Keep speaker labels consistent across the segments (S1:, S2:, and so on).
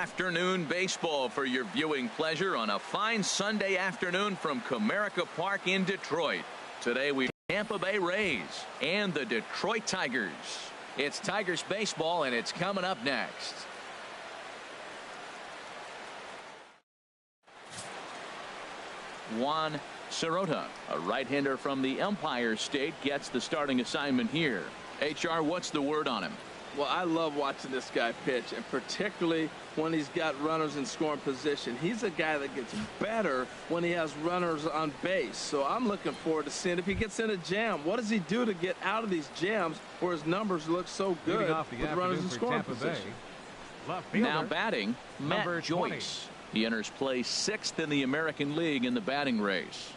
S1: Afternoon baseball for your viewing pleasure on a fine Sunday afternoon from Comerica Park in Detroit. Today we Tampa Bay Rays and the Detroit Tigers. It's Tigers baseball, and it's coming up next. Juan Sirota, a right-hander from the Empire State, gets the starting assignment here. HR, what's the word on him?
S2: Well, I love watching this guy pitch, and particularly when he's got runners in scoring position. He's a guy that gets better when he has runners on base. So I'm looking forward to seeing if he gets in a jam. What does he do to get out of these jams where his numbers look so good with runners in scoring position?
S1: Now batting, Matt Joyce. He enters play 6th in the American League in the batting race.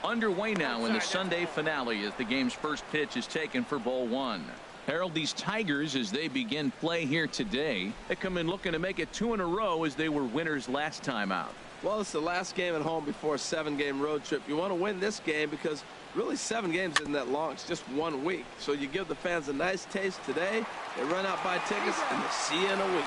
S1: Underway now in the Sunday finale as the game's first pitch is taken for ball 1. Harold, these Tigers, as they begin play here today, they come in looking to make it 2 in a row as they were winners last time out.
S2: Well, it's the last game at home before a 7-game road trip. You want to win this game because really 7 games isn't that long. It's just 1 week. So you give the fans a nice taste today. They run out, buy tickets, and they'll see you in a week.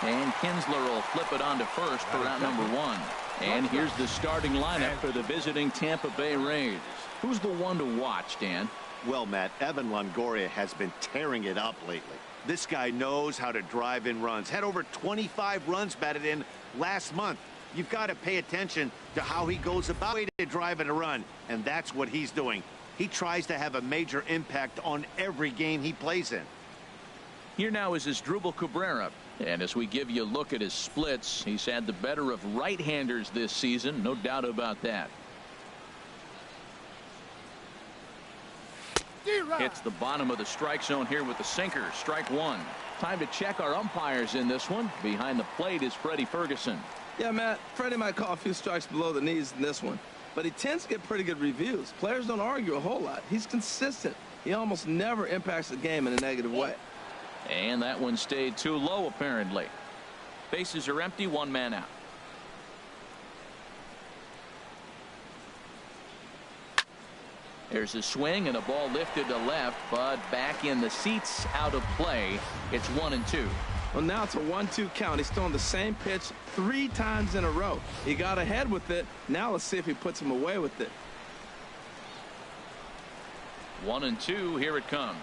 S1: And Kinsler will flip it on to first for out number 1. And here's the starting lineup for the visiting Tampa Bay Rays. Who's the one to watch, Dan?
S3: Well, Matt, Evan Longoria has been tearing it up lately. This guy knows how to drive in runs. Had over 25 runs batted in last month. You've got to pay attention to how he goes about to drive in a run, and that's what he's doing. He tries to have a major impact on every game he plays in.
S1: Here now is Asdrubal Cabrera. And as we give you a look at his splits, he's had the better of right-handers this season, no doubt about that. Hits the bottom of the strike zone here with the sinker. Strike 1. Time to check our umpires in this one. Behind the plate is Freddie Ferguson.
S2: Yeah, Matt, Freddie might call a few strikes below the knees in this one, but he tends to get pretty good reviews. Players don't argue a whole lot. He's consistent. He almost never impacts the game in a negative way.
S1: And that one stayed too low, apparently. Bases are empty, 1 man out. There's a swing and a ball lifted to left, but back in the seats, out of play. It's 1-2.
S2: Well, now it's a 1-2 count. He's throwing the same pitch 3 times in a row. He got ahead with it. Now let's see if he puts him away with it.
S1: 1-2. Here it comes.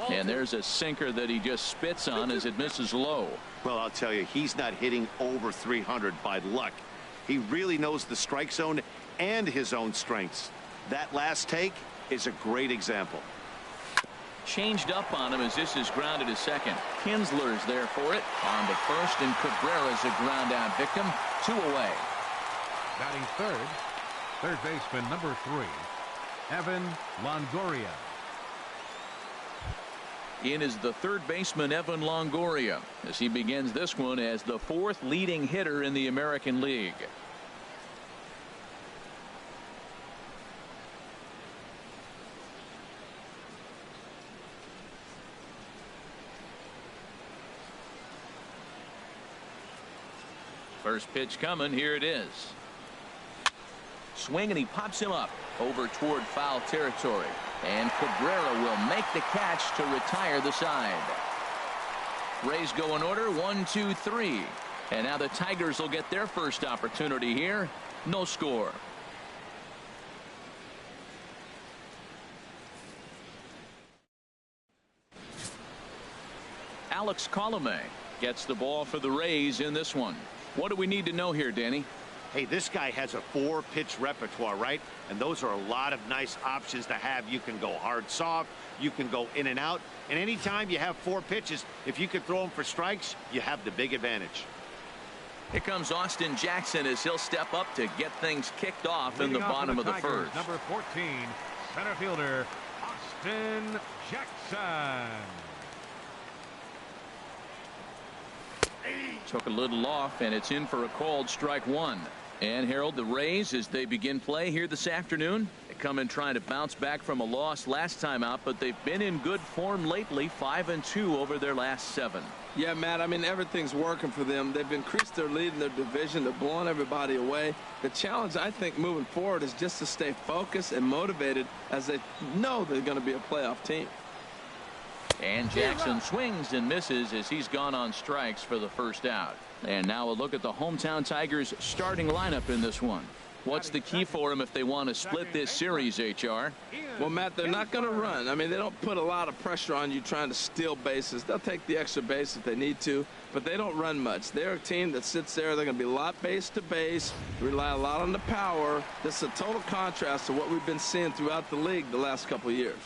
S1: And there's a sinker that he just spits on as it misses low.
S3: Well, I'll tell you, he's not hitting over 300 by luck. He really knows the strike zone and his own strengths. That last take is a great example.
S1: Changed up on him as this is grounded to second. Kinsler's there for it. On to first, and Cabrera's a ground out victim. 2 away.
S4: Batting third baseman number 3, Evan Longoria.
S1: In is the third baseman, Evan Longoria, as he begins this one as the 4th leading hitter in the American League. First pitch coming. Here it is. Swing, and he pops him up over toward foul territory. And Cabrera will make the catch to retire the side. Rays go in order, 1, 2, 3. And now the Tigers will get their first opportunity here. No score. Alex Colomé gets the ball for the Rays in this one. What do we need to know here, Danny?
S3: Hey, this guy has a 4-pitch repertoire, right? And those are a lot of nice options to have. You can go hard, soft. You can go in and out. And anytime you have 4 pitches, if you can throw them for strikes, you have the big advantage.
S1: Here comes Austin Jackson as he'll step up to get things kicked off in the bottom of the first.
S4: Number 14, center fielder Austin Jackson.
S1: Took a little off, and it's in for a called strike 1. And Harold, the Rays, as they begin play here this afternoon, they come in trying to bounce back from a loss last time out, but they've been in good form lately, 5-2 over their last 7.
S2: Yeah, Matt, I mean, everything's working for them. They've increased their lead in their division. They're blowing everybody away. The challenge, I think, moving forward is just to stay focused and motivated as they know they're going to be a playoff team.
S1: And Jackson swings and misses as he's gone on strikes for the first out. And now a look at the hometown Tigers starting lineup in this one. What's the key for them if they want to split this series, HR?
S2: Well, Matt, they're not going to run. I mean, they don't put a lot of pressure on you trying to steal bases. They'll take the extra base if they need to, but they don't run much. They're a team that sits there. They're going to be a lot base to base, rely a lot on the power. This is a total contrast to what we've been seeing throughout the league the last couple of years.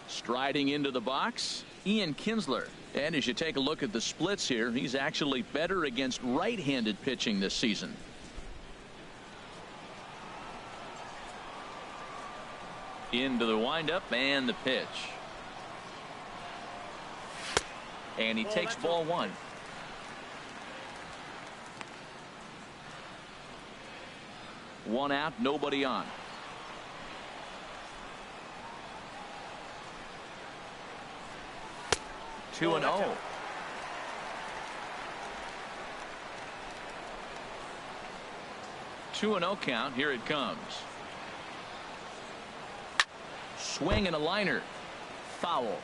S1: Striding into the box, Ian Kinsler. And as you take a look at the splits here, he's actually better against right-handed pitching this season. Into the windup and the pitch. And he takes ball 1. One out, nobody on. Two and 0. Two and 0 count. Here it comes. Swing and a liner. Foul.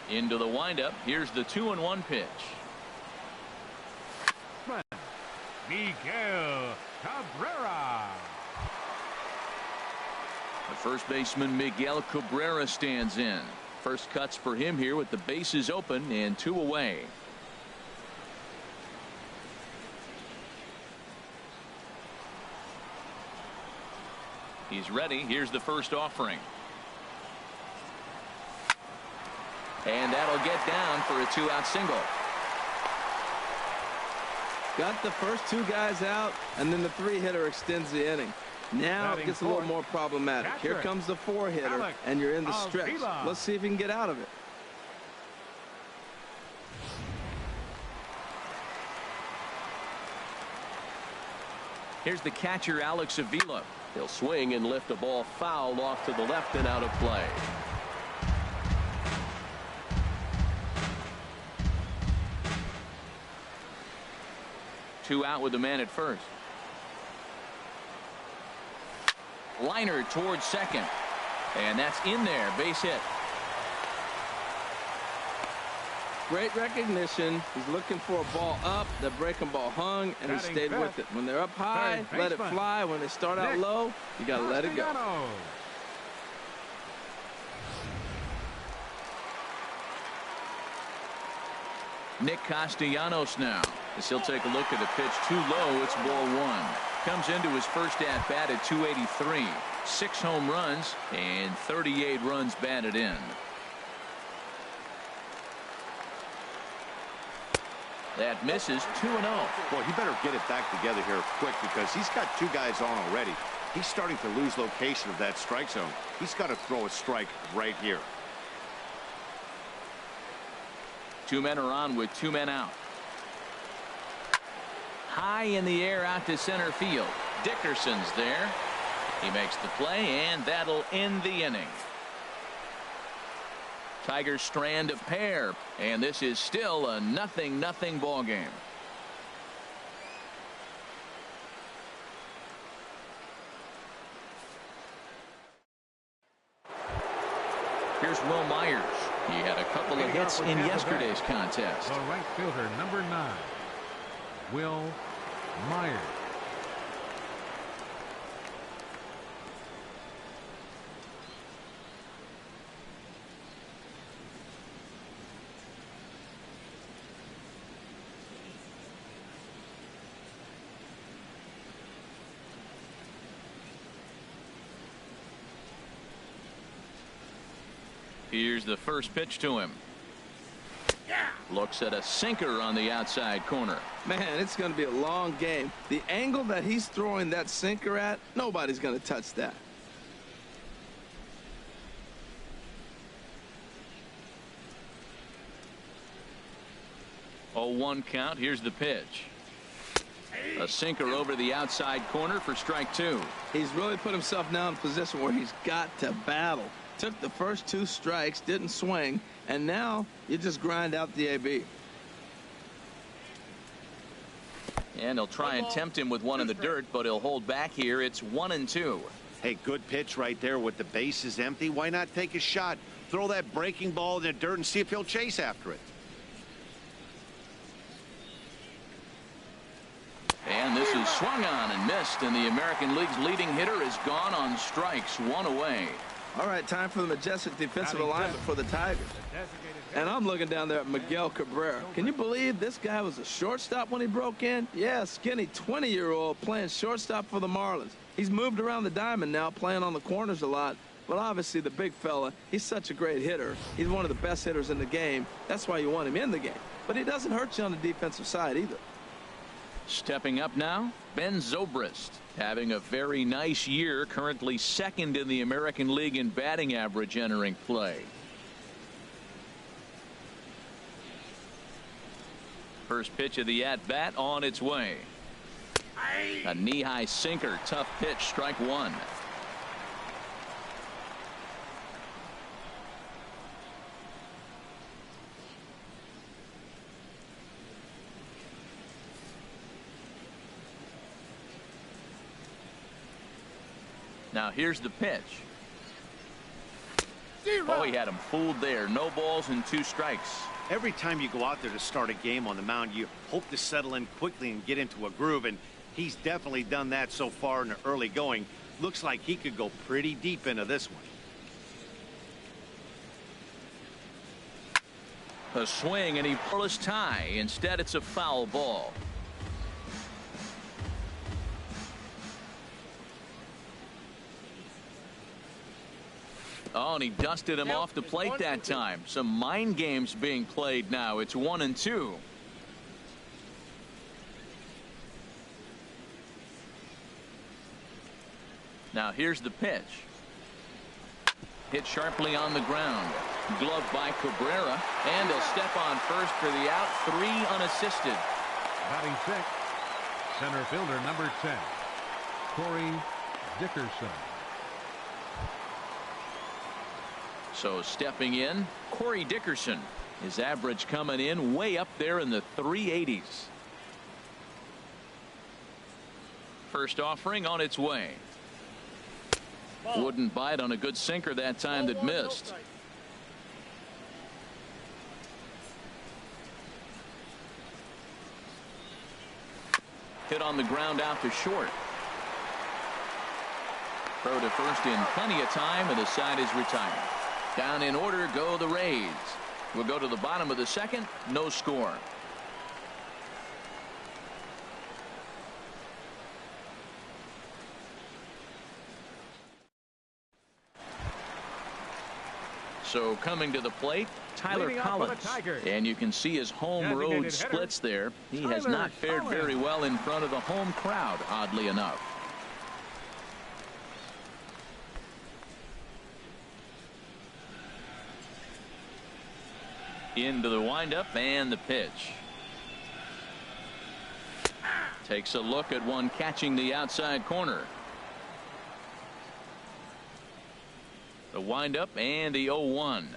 S1: Into the windup. Here's the 2-1 pitch.
S4: Miguel Cabrera.
S1: The first baseman Miguel Cabrera stands in. First cuts for him here with the bases open and 2 away. He's ready. Here's the first offering. And that'll get down for a 2-out single.
S2: Got the first 2 guys out, and then the 3-hitter extends the inning. Now it gets a little more problematic. Here comes the 4-hitter, and you're in the stretch. Let's see if he can get out of it.
S1: Here's the catcher, Alex Avila. He'll swing and lift a ball foul off to the left and out of play. Two out with the man at first. Liner towards second. And that's in there. Base hit.
S2: Great recognition. He's looking for a ball up. The breaking ball hung, and he stayed with it. When they're up high, let it fly. When they start out low, you got to let it go.
S1: Nick Castellanos now, as he'll take a look at a pitch too low. It's ball 1. Comes into his first at bat at 283. 6 home runs and 38 runs batted in. That misses. 2-0.
S3: Boy, he better get it back together here quick because he's got 2 guys on already. He's starting to lose location of that strike zone. He's got to throw a strike right here.
S1: 2 men are on with 2 men out. High in the air out to center field. Dickerson's there. He makes the play, and that'll end the inning. Tigers strand a pair, and this is still a 0-0 ball game. Here's Will Myers. He had a couple of hits in yesterday's contest.
S4: The right fielder, number 9, Will Myers.
S1: Here's the first pitch to him. Looks at a sinker on the outside corner.
S2: Man, it's going to be a long game. The angle that he's throwing that sinker at, nobody's going to touch that.
S1: 0-1 count. Here's the pitch. A sinker over the outside corner for strike 2.
S2: He's really put himself now in a position where he's got to battle. Took the first 2 strikes, didn't swing, and now you just grind out the AB.
S1: And he'll try and tempt him with one in the dirt, but he'll hold back here. It's 1-2.
S3: Hey, good pitch right there with the bases empty. Why not take a shot? Throw that breaking ball in the dirt and see if he'll chase after it.
S1: And this is swung on and missed, and the American League's leading hitter is gone on strikes, 1 away.
S2: All right, time for the majestic defensive alignment for the Tigers. And I'm looking down there at Miguel Cabrera. Can you believe this guy was a shortstop when he broke in? Yeah, skinny 20-year-old playing shortstop for the Marlins. He's moved around the diamond now, playing on the corners a lot. But obviously the big fella, he's such a great hitter. He's one of the best hitters in the game. That's why you want him in the game. But he doesn't hurt you on the defensive side either.
S1: Stepping up now, Ben Zobrist, having a very nice year, currently second in the American League in batting average entering play. First pitch of the at-bat on its way. A knee-high sinker, tough pitch, strike 1. Now here's the pitch. Oh, he had him fooled there. No balls and 2 strikes.
S3: Every time you go out there to start a game on the mound, you hope to settle in quickly and get into a groove, and he's definitely done that so far in the early going. Looks like he could go pretty deep into this one.
S1: A swing, and he pulls tie. Instead, it's a foul ball. Oh, and he dusted him off the plate that time. Some mind games being played now. It's 1-2. Now here's the pitch. Hit sharply on the ground. Gloved by Cabrera. And a step on first for the out. 3 unassisted.
S4: Batting 6th, center fielder number 10, Corey Dickerson.
S1: So stepping in, Corey Dickerson. His average coming in way up there in the 380s. First offering on its way. Wouldn't bite on a good sinker that time that missed. Hit on the ground out to short. Throw to first in plenty of time, and the side is retired. Down in order go the Rays. We'll go to the bottom of the second. No score. So coming to the plate, Tyler Collins. And you can see his home road splits there. He has not fared very well in front of the home crowd, oddly enough. Into the windup and the pitch. Takes a look at one catching the outside corner. The windup and the 0-1.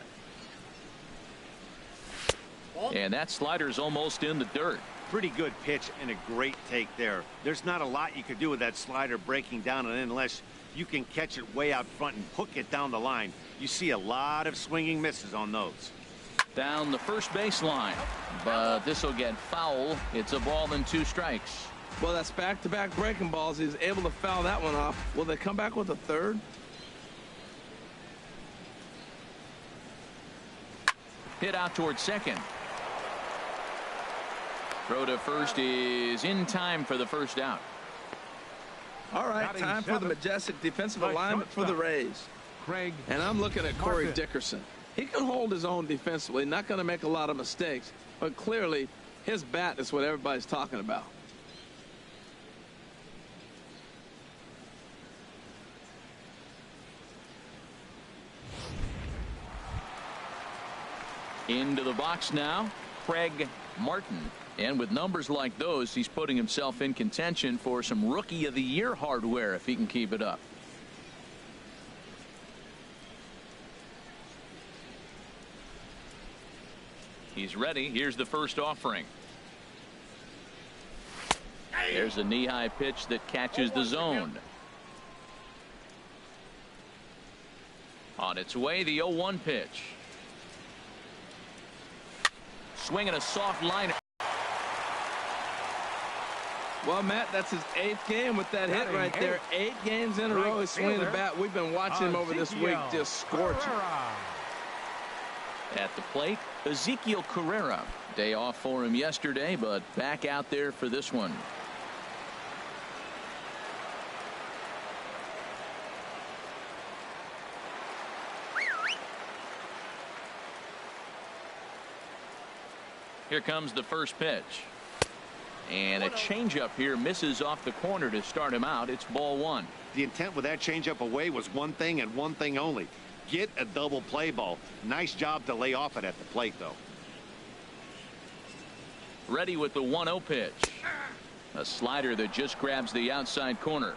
S1: And that slider's almost in the dirt.
S3: Pretty good pitch and a great take there. There's not a lot you could do with that slider breaking down and in unless you can catch it way out front and hook it down the line. You see a lot of swinging misses on those.
S1: Down the first baseline, but this will get foul. It's a ball and 2 strikes.
S2: Well, that's back-to-back breaking balls. He's able to foul that one off. Will they come back with a third?
S1: Hit out towards second. Throw to first is in time for the first out.
S2: All right, time for the majestic defensive alignment for the Rays. And I'm looking at Corey Dickerson. He can hold his own defensively, not going to make a lot of mistakes, but clearly his bat is what everybody's talking about.
S1: Into the box now, Craig Martin. And with numbers like those, he's putting himself in contention for some Rookie of the Year hardware if he can keep it up. He's ready. Here's the first offering. There's a knee-high pitch that catches the zone. On its way, the 0-1 pitch. Swinging a soft liner.
S2: Well, Matt, that's his 8th game with that hit right there. 8 games in a row he's swinging the bat. We've been watching him over this week just scorching.
S1: At the plate, Ezekiel Carrera. Day off for him yesterday, but back out there for this one. Here comes the first pitch. And a changeup here misses off the corner to start him out. It's ball 1.
S3: The intent with that changeup away was one thing and one thing only. Get a double play ball. Nice job to lay off it at the plate, though.
S1: Ready with the 1-0 pitch. A slider that just grabs the outside corner.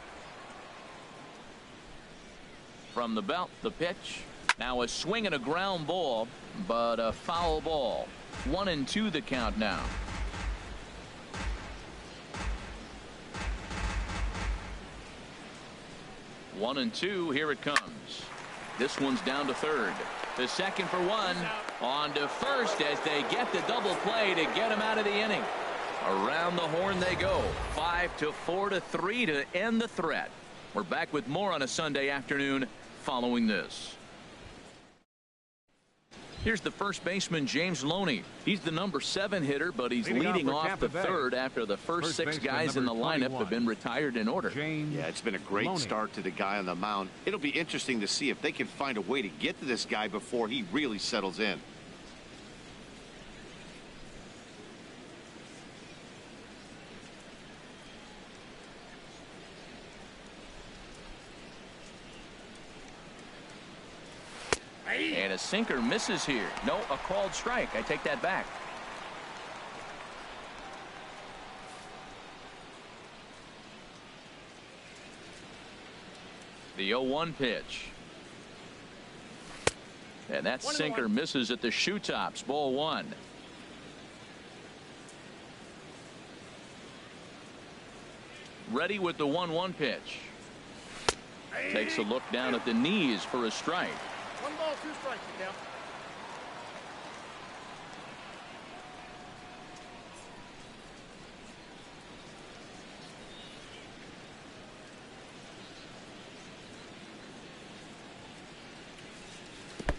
S1: From the belt, the pitch. Now a swing and a ground ball, but a foul ball. 1-2 the count now. One and two. Here it comes. This one's down to third. The second for one. On to first as they get the double play to get him out of the inning. Around the horn they go. 5-4-3 to end the threat. We're back with more on a Sunday afternoon following this. Here's the first baseman, James Loney. He's the number 7 hitter, but he's leading off the third after the first 6 guys in the lineup have been retired in order.
S3: Yeah, it's been a great start to the guy on the mound. It'll be interesting to see if they can find a way to get to this guy before he really settles in.
S1: And a sinker misses here. No, a called strike. I take that back. The 0-1 pitch. And that sinker misses at the shoe tops. Ball 1. Ready with the 1-1 pitch. Takes a look down at the knees for a strike.
S5: 1 ball, 2 strikes, Cam.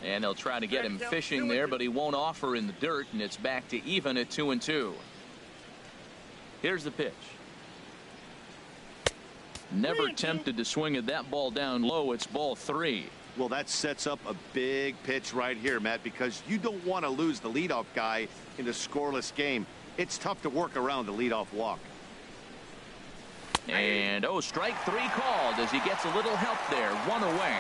S1: And they'll try to get him fishing there, but he won't offer in the dirt, and it's back to even at 2-2. Here's the pitch. Never tempted to swing at that ball down low. It's ball 3.
S3: Well, that sets up a big pitch right here, Matt, because you don't want to lose the leadoff guy in a scoreless game. It's tough to work around the leadoff walk.
S1: And strike 3 called as he gets a little help there. 1 away.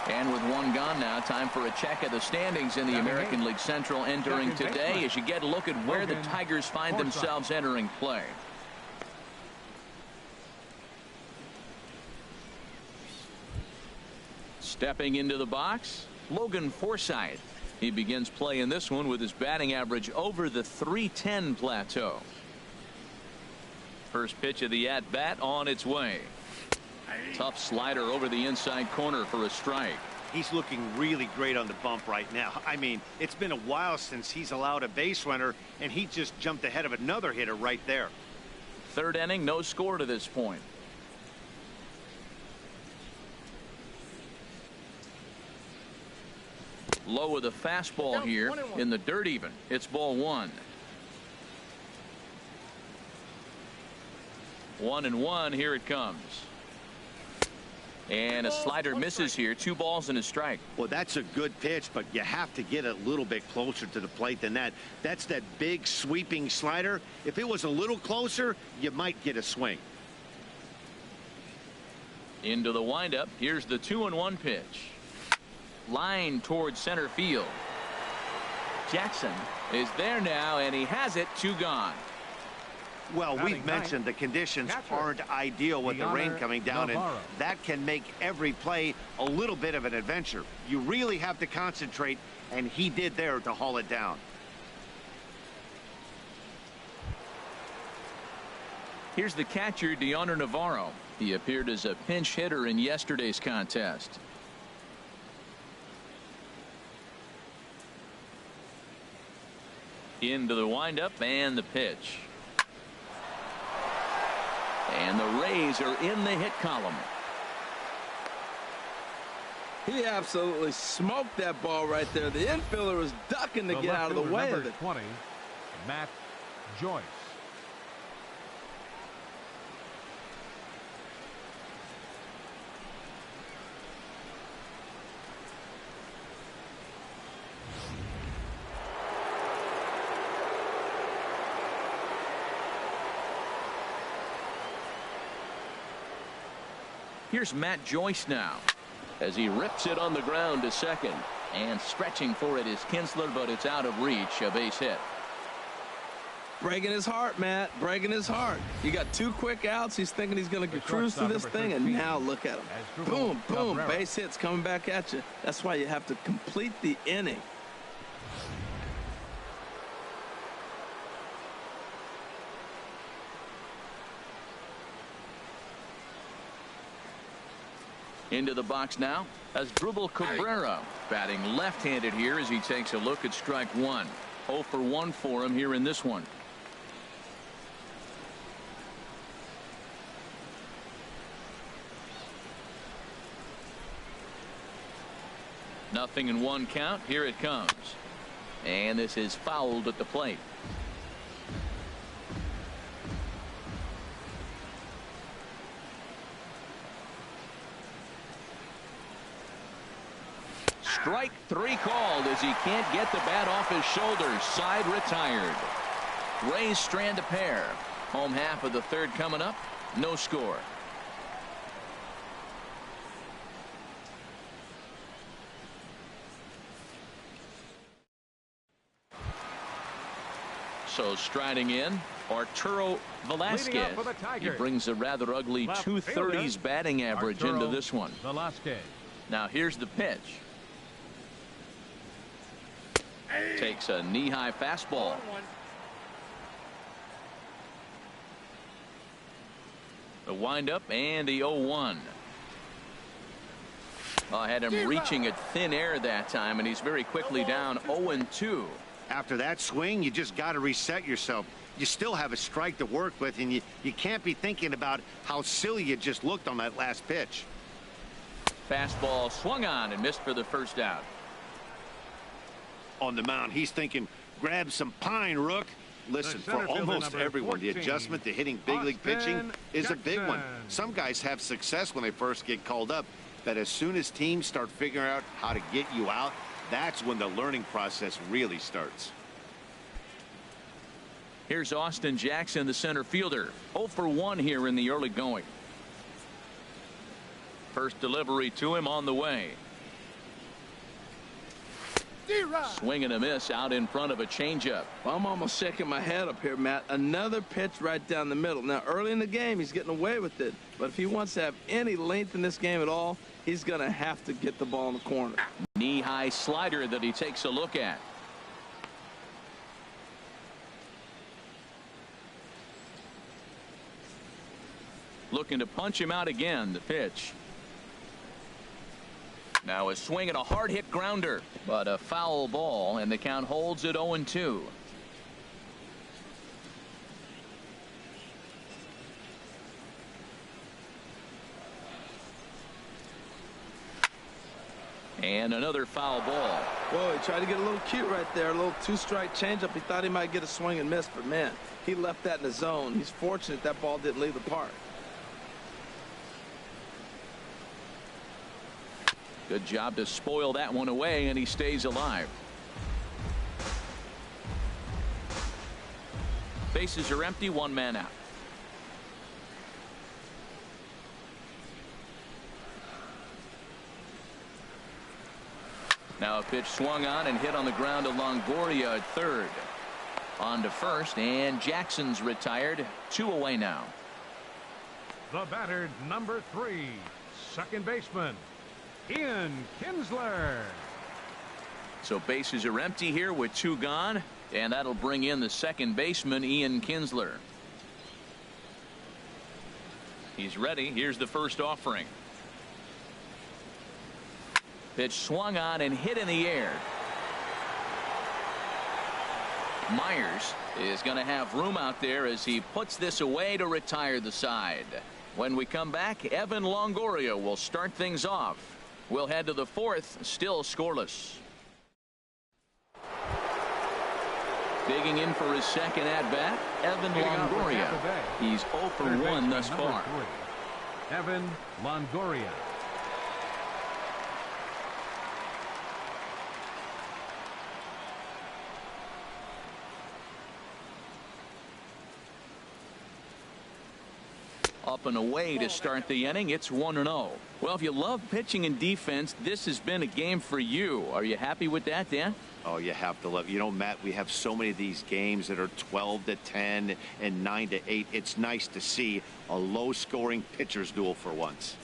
S1: And with 1 gone now, time for a check of the standings in the American League Central entering today as you get a look at where the Tigers find themselves entering play. Stepping into the box, Logan Forsythe. He begins play in this one with his batting average over the .310 plateau. First pitch of the at-bat on its way. Tough slider over the inside corner for a strike.
S3: He's looking really great on the bump right now. I mean, it's been a while since he's allowed a base runner, and he just jumped ahead of another hitter right there.
S1: Third inning, no score to this point. Low with a fastball here in the dirt even. It's ball 1. 1-1. Here it comes. And a slider misses here. 2 balls and a strike.
S3: Well, that's a good pitch, but you have to get a little bit closer to the plate than that. That's that big sweeping slider. If it was a little closer, you might get a swing.
S1: Into the windup. Here's the 2-1 pitch. Line towards center field. Jackson is there now, and he has it. 2 gone.
S3: Well, we've mentioned the conditions aren't ideal with the rain coming down, and that can make every play a little bit of an adventure. You really have to concentrate, and he did there to haul it down.
S1: Here's the catcher, Deoner Navarro. He appeared as a pinch hitter in yesterday's contest. Into the windup and the pitch. And the Rays are in the hit column.
S2: He absolutely smoked that ball right there. The infielder was ducking to get out of the way of it.
S4: 20, Matt Joyce.
S1: Here's Matt Joyce now as he rips it on the ground to second, and stretching for it is Kinsler, but it's out of reach. A base hit.
S2: Breaking his heart, Matt. Breaking his heart. You got 2 quick outs. He's thinking he's going to cruise through this thing, and now look at him. Boom, boom. Base hits coming back at you. That's why you have to complete the inning.
S1: Into the box now as Drupal Cabrera, batting left-handed here as he takes a look at strike 1. 0 for 1 for him here in this one. Nothing in 1 count. Here it comes. And this is fouled at the plate. Strike 3 called as he can't get the bat off his shoulders. Side retired. Rays strand a pair. Home half of the 3rd coming up. No score. So striding in, Arturo Velasquez. He brings a rather ugly 230s batting average into this one.
S4: Velasquez.
S1: Now here's the pitch. Takes a knee-high fastball. The windup and the 0-1. I had him reaching at thin air that time, and he's very quickly down 0-2.
S3: After that swing, you just got to reset yourself. You still have a strike to work with, and you can't be thinking about how silly you just looked on that last pitch.
S1: Fastball swung on and missed for the 1st out.
S3: On the mound, he's thinking, grab some pine, Rook. Listen, for almost everyone, the adjustment to hitting big league pitching is a big one. Some guys have success when they first get called up, but as soon as teams start figuring out how to get you out, that's when the learning process really starts.
S1: Here's Austin Jackson, the center fielder. 0 for 1 here in the early going. First delivery to him on the way. Swing and a miss out in front of a changeup.
S2: Well, I'm almost shaking my head up here, Matt. Another pitch right down the middle. Now, early in the game, he's getting away with it. But if he wants to have any length in this game at all, he's going to have to get the ball in the corner.
S1: Knee-high slider that he takes a look at. Looking to punch him out again. The pitch. Now a swing and a hard hit grounder, but a foul ball, and the count holds at 0-2. And another foul ball.
S2: Whoa, he tried to get a little cute right there. A little 2-strike changeup. He thought he might get a swing and miss, but man, he left that in the zone. He's fortunate that ball didn't leave the park.
S1: Good job to spoil that one away, and he stays alive. Bases are empty, 1 man out. Now a pitch swung on and hit on the ground to Longoria at third. On to first, and Jackson's retired. 2 away now.
S4: The batter, number 3, second baseman, Ian Kinsler.
S1: So bases are empty here with 2 gone, and that'll bring in the second baseman, Ian Kinsler. He's ready. Here's the first offering. Pitch swung on and hit in the air. Myers is going to have room out there as he puts this away to retire the side. When we come back, Evan Longoria will start things off. We'll head to the 4th, still scoreless. Digging in for his second at-bat, Evan Longoria. He's 0 for 1 thus far.
S4: 3, Evan Longoria.
S1: Up and away to start the inning. It's 1-0. Well, if you love pitching and defense, this has been a game for you. Are you happy with that, Dan?
S3: Oh, you have to love. You know, Matt, we have so many of these games that are 12-10 and 9-8. It's nice to see a low-scoring pitcher's duel for once.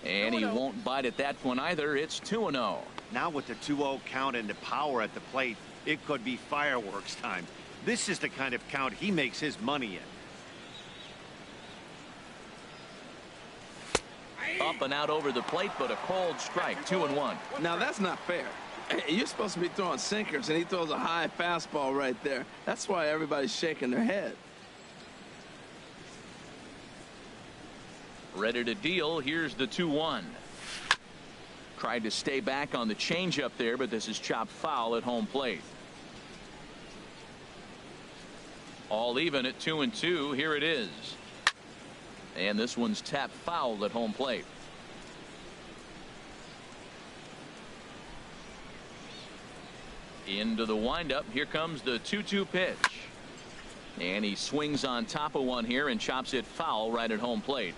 S1: And he won't bite at that one either. It's 2-0.
S3: Now with the 2-0 count and the power at the plate, it could be fireworks time. This is the kind of count he makes his money in.
S1: Up and out over the plate, but a cold strike. 2-1.
S2: Now that's not fair. You're supposed to be throwing sinkers, and he throws a high fastball right there. That's why everybody's shaking their head.
S1: Ready to deal. Here's the 2-1. Tried to stay back on the changeup there, but this is chopped foul at home plate. All even at 2-2. Here it is. And this one's tapped foul at home plate. Into the windup. Here comes the 2-2 pitch. And he swings on top of one here and chops it foul right at home plate.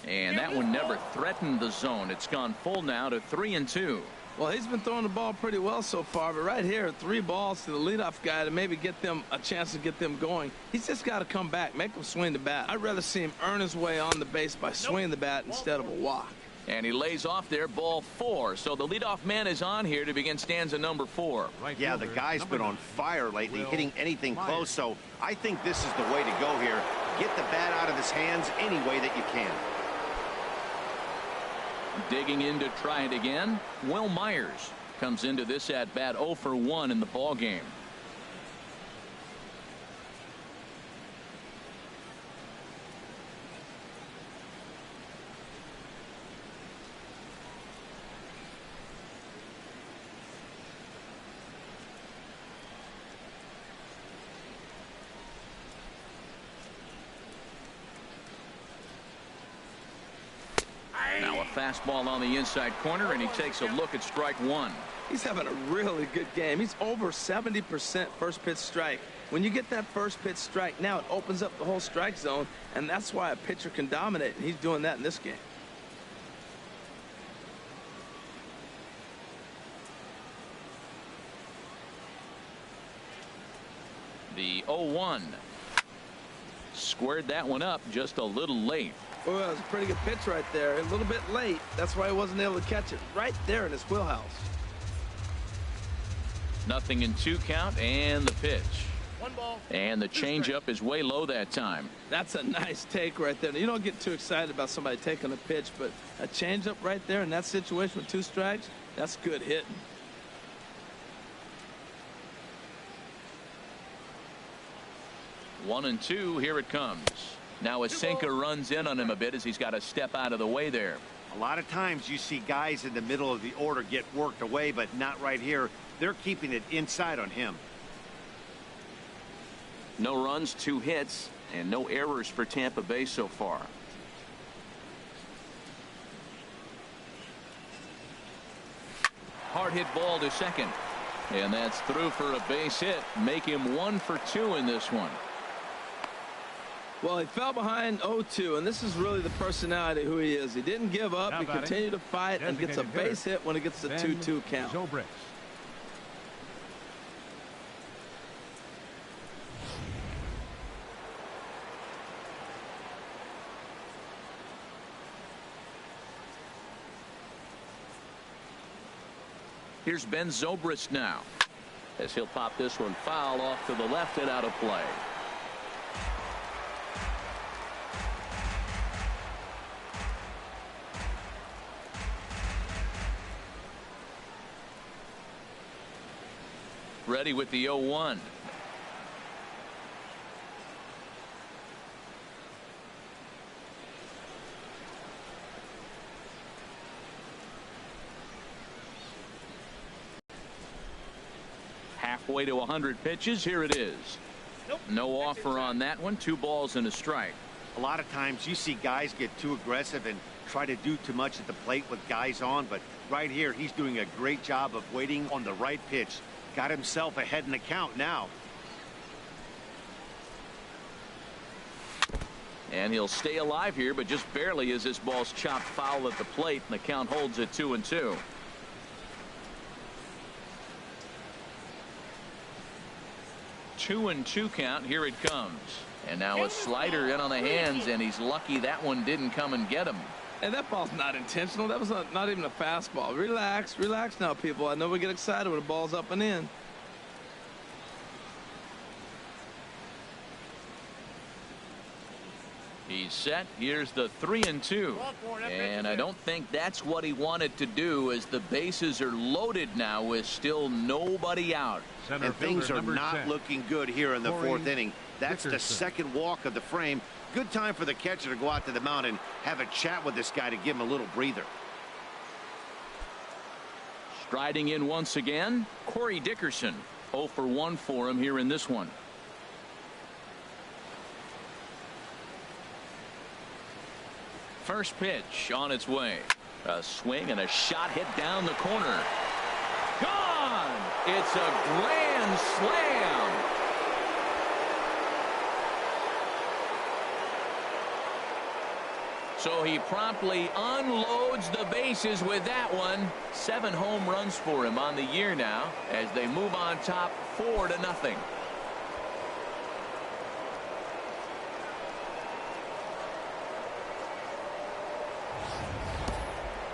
S1: And that one never threatened the zone. It's gone full now to 3-2.
S2: Well, he's been throwing the ball pretty well so far, but right here, 3 balls to the leadoff guy to maybe get them a chance to get them going. He's just got to come back, make them swing the bat. I'd rather see him earn his way on the base by swinging the bat instead of a walk.
S1: And he lays off there, ball 4. So the leadoff man is on here to begin stanza number 4.
S3: Yeah, the guy's been on fire lately, hitting anything close, so I think this is the way to go here. Get the bat out of his hands any way that you can.
S1: Digging in to try it again. Will Myers comes into this at bat 0 for 1 in the ball game. Now a fastball on the inside corner, and he takes a look at strike 1.
S2: He's having a really good game. He's over 70% first pitch strike. When you get that first pitch strike, now it opens up the whole strike zone, and that's why a pitcher can dominate, and he's doing that in this game.
S1: The 0-1. Squared that one up just a little late.
S2: Oh, that was a pretty good pitch right there. A little bit late. That's why he wasn't able to catch it right there in his wheelhouse.
S1: 0-2 count, and the pitch.
S5: 1 ball.
S1: And the changeup is way low that time.
S2: That's a nice take right there. You don't get too excited about somebody taking a pitch, but a changeup right there in that situation with 2 strikes, that's good hitting.
S1: One and two. Here it comes. Now a sinker runs in on him a bit as he's got to step out of the way there.
S3: A lot of times you see guys in the middle of the order get worked away, but not right here. They're keeping it inside on him.
S1: No runs, 2 hits, and no errors for Tampa Bay so far. Hard hit ball to second. And that's through for a base hit. Make him 1 for 2 in this one.
S2: Well, he fell behind 0-2, and this is really the personality who he is. He didn't give up. He continued to fight and gets a base hit when it gets the 2-2 count.
S4: Zobrist.
S1: Here's Ben Zobrist now, as he'll pop this one foul off to the left and out of play. Ready with the 0-1. Halfway to 100 pitches. Here it is. No offer on that one. 2 balls and a strike.
S3: A lot of times you see guys get too aggressive and try to do too much at the plate with guys on, but right here he's doing a great job of waiting on the right pitch. Got himself ahead in the count now.
S1: And he'll stay alive here, but just barely as this ball's chopped foul at the plate, and the count holds at 2-2. Two and 2 count. Here it comes. And now a slider in on the hands, and he's lucky that one didn't come and get him.
S2: And that ball's not intentional. That was not even a fastball. Relax, relax now, people. I know we get excited when the ball's up and in.
S1: He's set. Here's the 3-2. And I don't think that's what he wanted to do, as the bases are loaded now with still nobody out.
S3: And things are not looking good here in the 4th inning. That's the second walk of the frame. Good time for the catcher to go out to the mound and have a chat with this guy to give him a little breather.
S1: Striding in once again, Corey Dickerson. 0 for 1 for him here in this one. First pitch on its way. A swing and a shot hit down the corner. Gone! It's a grand slam. So he promptly unloads the bases with that one. 7 home runs for him on the year now, as they move on top 4-0.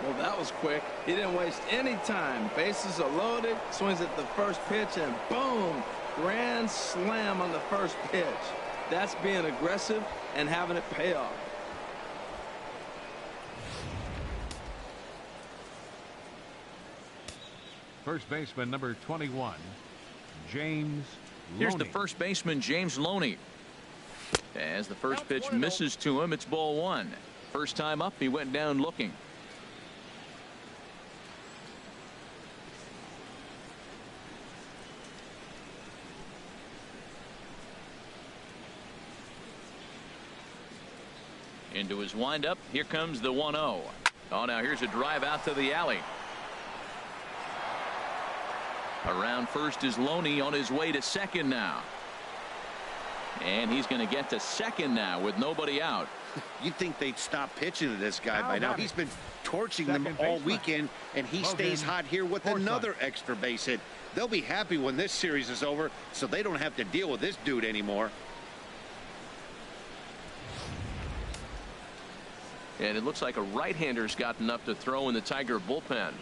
S2: Well, that was quick. He didn't waste any time. Bases are loaded. Swings at the first pitch, and boom! Grand slam on the first pitch. That's being aggressive and having it pay off.
S4: First baseman number 21, James Loney.
S1: Here's the first baseman, James Loney. As the first pitch misses to him, it's ball 1. First time up, he went down looking. Into his windup. Here comes the 1-0. Oh, now here's a drive out to the alley. Around first is Loney, on his way to second now. And he's going to get to second now with nobody out.
S3: You'd think they'd stop pitching to this guy by now. He's been torching them all weekend, and he stays hot here with another extra base hit. They'll be happy when this series is over, so they don't have to deal with this dude anymore.
S1: And it looks like a right-hander's gotten up to throw in the Tiger bullpen.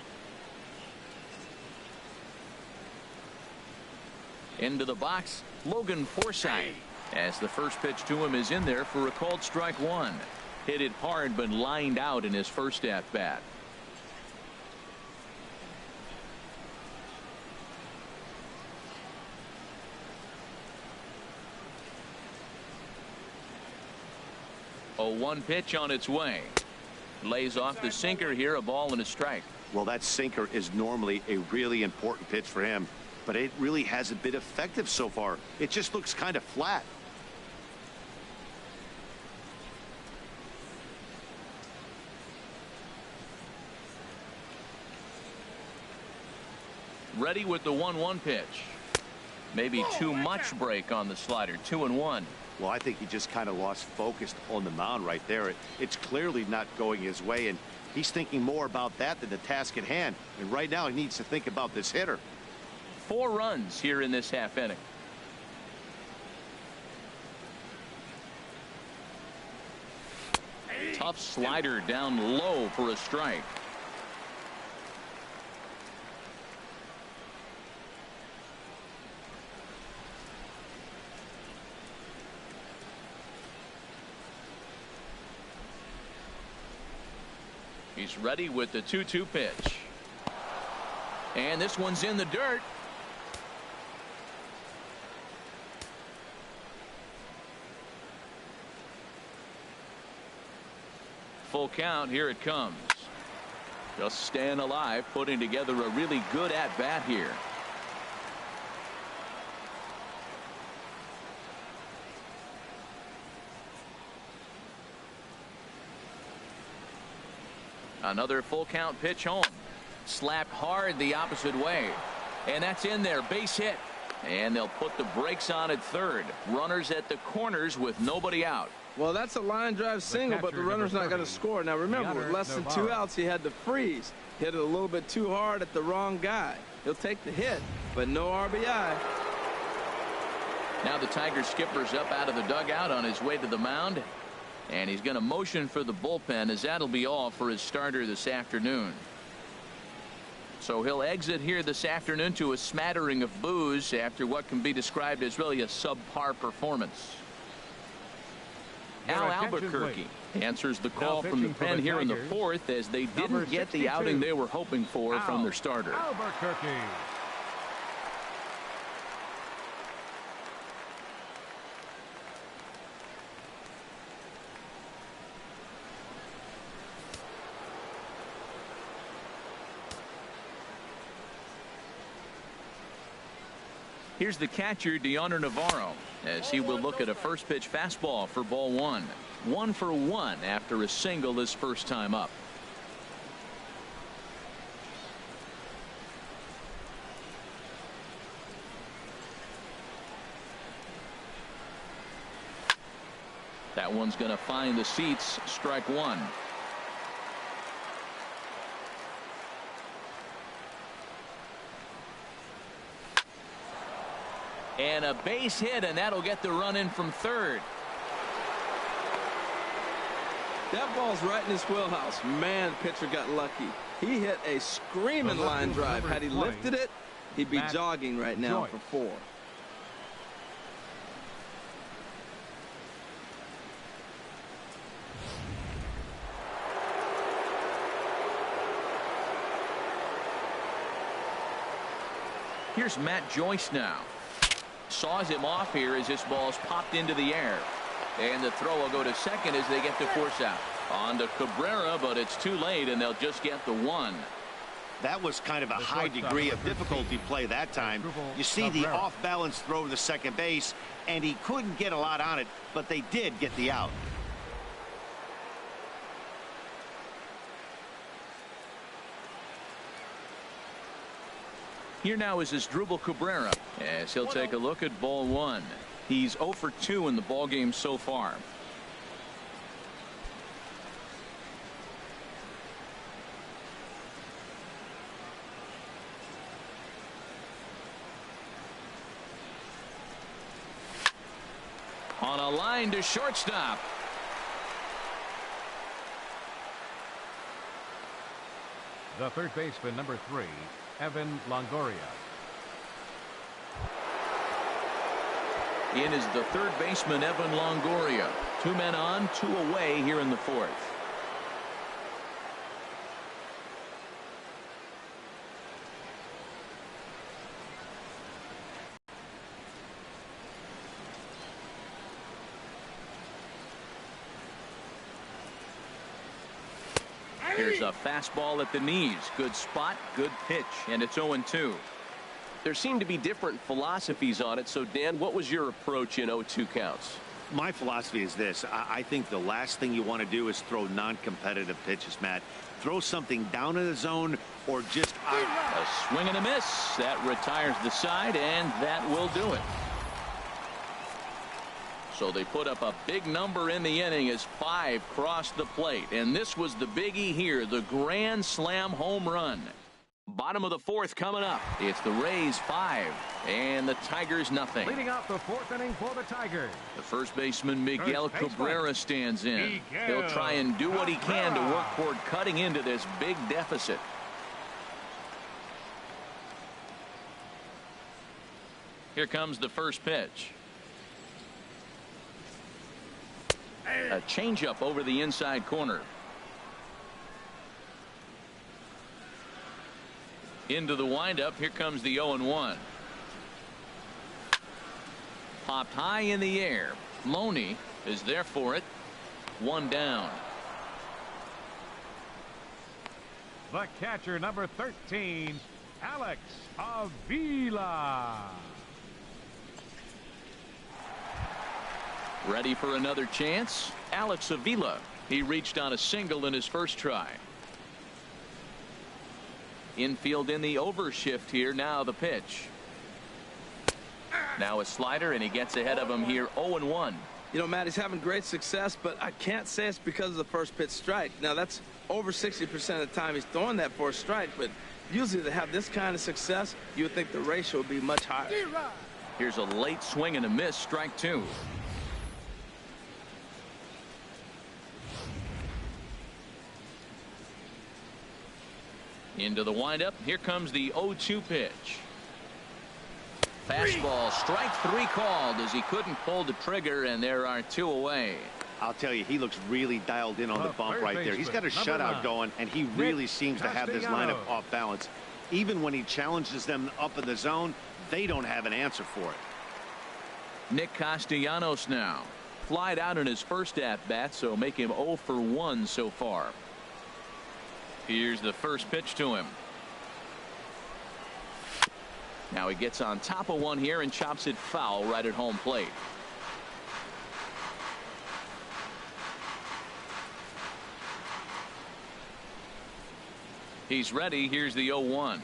S1: Into the box, Logan Forsythe, as the first pitch to him is in there for a called strike 1. Hit it hard, but lined out in his first at bat. A 1 pitch on its way. Lays off the sinker here, a ball and a strike.
S3: Well, that sinker is normally a really important pitch for him, but it really hasn't been effective so far. It just looks kind of flat.
S1: Ready with the 1-1 pitch. Maybe too much break on the slider. 2-1.
S3: Well, I think he just kind of lost focus on the mound right there. It's clearly not going his way, and he's thinking more about that than the task at hand. And right now he needs to think about this hitter.
S1: 4 runs here in this half inning. Tough slider down low for a strike. He's ready with the 2-2 pitch. And this one's in the dirt. Full count. Here it comes. Just staying alive, putting together a really good at-bat here. Another full count pitch home. Slapped hard the opposite way. And that's in there. Base hit. And they'll put the brakes on at third. Runners at the corners with nobody out.
S2: Well, that's a line drive single, but the runner's not going to score. Now, remember, with less than 2 outs, he had to freeze. Hit it a little bit too hard at the wrong guy. He'll take the hit, but no RBI.
S1: Now the Tiger skipper's up out of the dugout on his way to the mound. And he's going to motion for the bullpen, as that'll be all for his starter this afternoon. So he'll exit here this afternoon to a smattering of boos after what can be described as really a subpar performance. Al Albuquerque answers the call from the pen here in the 4th, as they didn't get the outing they were hoping for from their starter.
S4: Albuquerque.
S1: Here's the catcher, Deoner Navarro, as he will look at a first pitch fastball for ball 1. 1 for 1 after a single his first time up. That one's going to find the seats. Strike 1. And a base hit, and that'll get the run in from third.
S2: That ball's right in his wheelhouse. Man, pitcher got lucky. He hit a screaming line drive. Had he lifted it, he'd be jogging right now for 4.
S1: Here's Matt Joyce now. Saws him off here as this ball's popped into the air. And the throw will go to second as they get the force out. On to Cabrera, but it's too late, and they'll just get the 1.
S3: That was kind of a high degree of difficulty play that time. You see the off-balance throw to the second base, and he couldn't get a lot on it, but they did get the out.
S1: Here now is Asdrubal Cabrera, as he'll take a look at ball 1. He's 0 for 2 in the ball game so far. On a line to shortstop.
S4: The third baseman, number 3, Evan Longoria.
S1: In is the third baseman, Evan Longoria. 2 men on, 2 away here in the 4th. Here's a fastball at the knees. Good spot, good pitch, and it's 0-2.
S6: There seem to be different philosophies on it. So, Dan, what was your approach in 0-2 counts?
S3: My philosophy is this. I think the last thing you want to do is throw non-competitive pitches, Matt. Throw something down in the zone or just out.
S1: A swing and a miss. That retires the side, and that will do it. So they put up a big number in the inning as 5 crossed the plate. And this was the biggie here, the grand slam home run. Bottom of the 4th coming up. It's the Rays 5 and the Tigers nothing.
S4: Leading off the 4th inning for the Tigers.
S1: The first baseman Miguel Cabrera stands in.
S4: Miguel
S1: He'll try and do what he can to work toward cutting into this big deficit. Here comes the first pitch. A changeup over the inside corner. Into the windup. Here comes the 0-1. Popped high in the air. Loney is there for it. 1 down.
S4: The catcher, number 13, Alex Avila.
S1: Ready for another chance? Alex Avila. He reached on a single in his first try. Infield in the overshift here. Now the pitch. Now a slider, and he gets ahead of him here. 0-1.
S2: You know, Matt, he's having great success, but I can't say it's because of the first pitch strike. Now, that's over 60% of the time he's throwing that for a strike, but usually to have this kind of success, you would think the ratio would be much higher.
S1: Here's a late swing and a miss. Strike 2. Into the windup. Here comes the 0-2 pitch. Fastball, strike 3 called as he couldn't pull the trigger, and there are 2 away.
S3: I'll tell you, he looks really dialed in on the bump right there. He's got a shutout going, and he really seems to have this lineup off balance. Even when he challenges them up in the zone, they don't have an answer for it.
S1: Nick Castellanos now. Flied out in his first at-bat, so make him 0 for 1 so far. Here's the first pitch to him. Now he gets on top of one here and chops it foul right at home plate. He's ready. Here's the 0-1.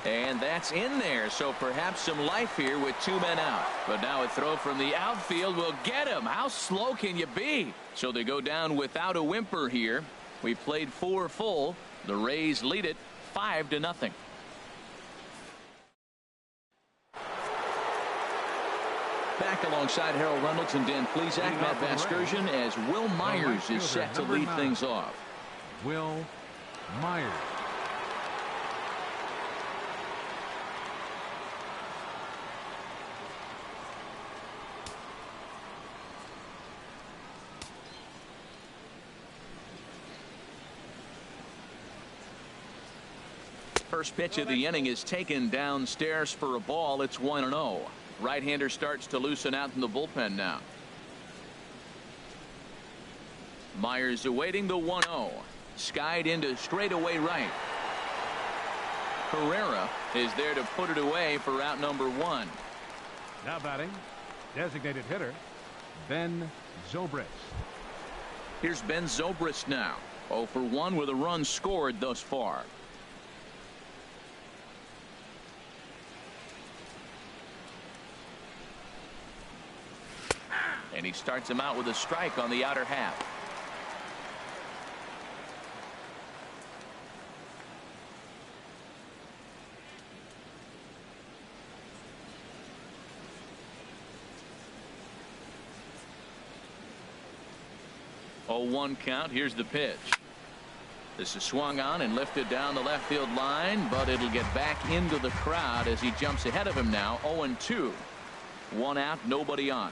S1: And that's in there, so perhaps some life here with 2 men out. But now a throw from the outfield will get him. How slow can you be? So they go down without a whimper here. We played 4 full. The Rays lead it 5-0. Back alongside Harold Reynolds and Dan Plesac, Matt Vasgersian, as Will Myers is set to lead things off.
S4: Will Myers.
S1: First pitch of the inning is taken downstairs for a ball. It's 1-0. Right-hander starts to loosen out in the bullpen now. Myers awaiting the 1-0. Skied into straightaway right. Herrera is there to put it away for out number 1.
S4: Now batting, designated hitter, Ben Zobrist.
S1: Here's Ben Zobrist now. 0 for 1 with a run scored thus far. And he starts him out with a strike on the outer half. Oh, 1 count. Here's the pitch. This is swung on and lifted down the left field line, but it'll get back into the crowd as he jumps ahead of him now. 0-2. 1 out, nobody on.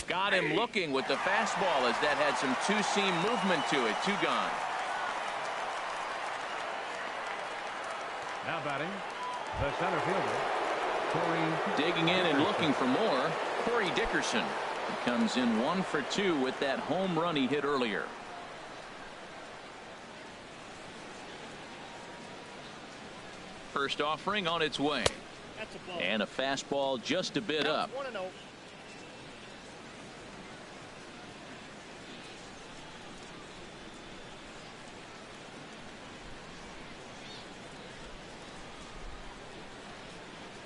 S1: Got him looking with the fastball as that had some two-seam movement to it. 2 gone.
S4: Now batting, the center fielder, Corey.
S1: Digging in and looking for more, Corey Dickerson. He comes in 1 for 2 with that home run he hit earlier. First offering on its way. And a fastball just a bit up.
S5: 1-0.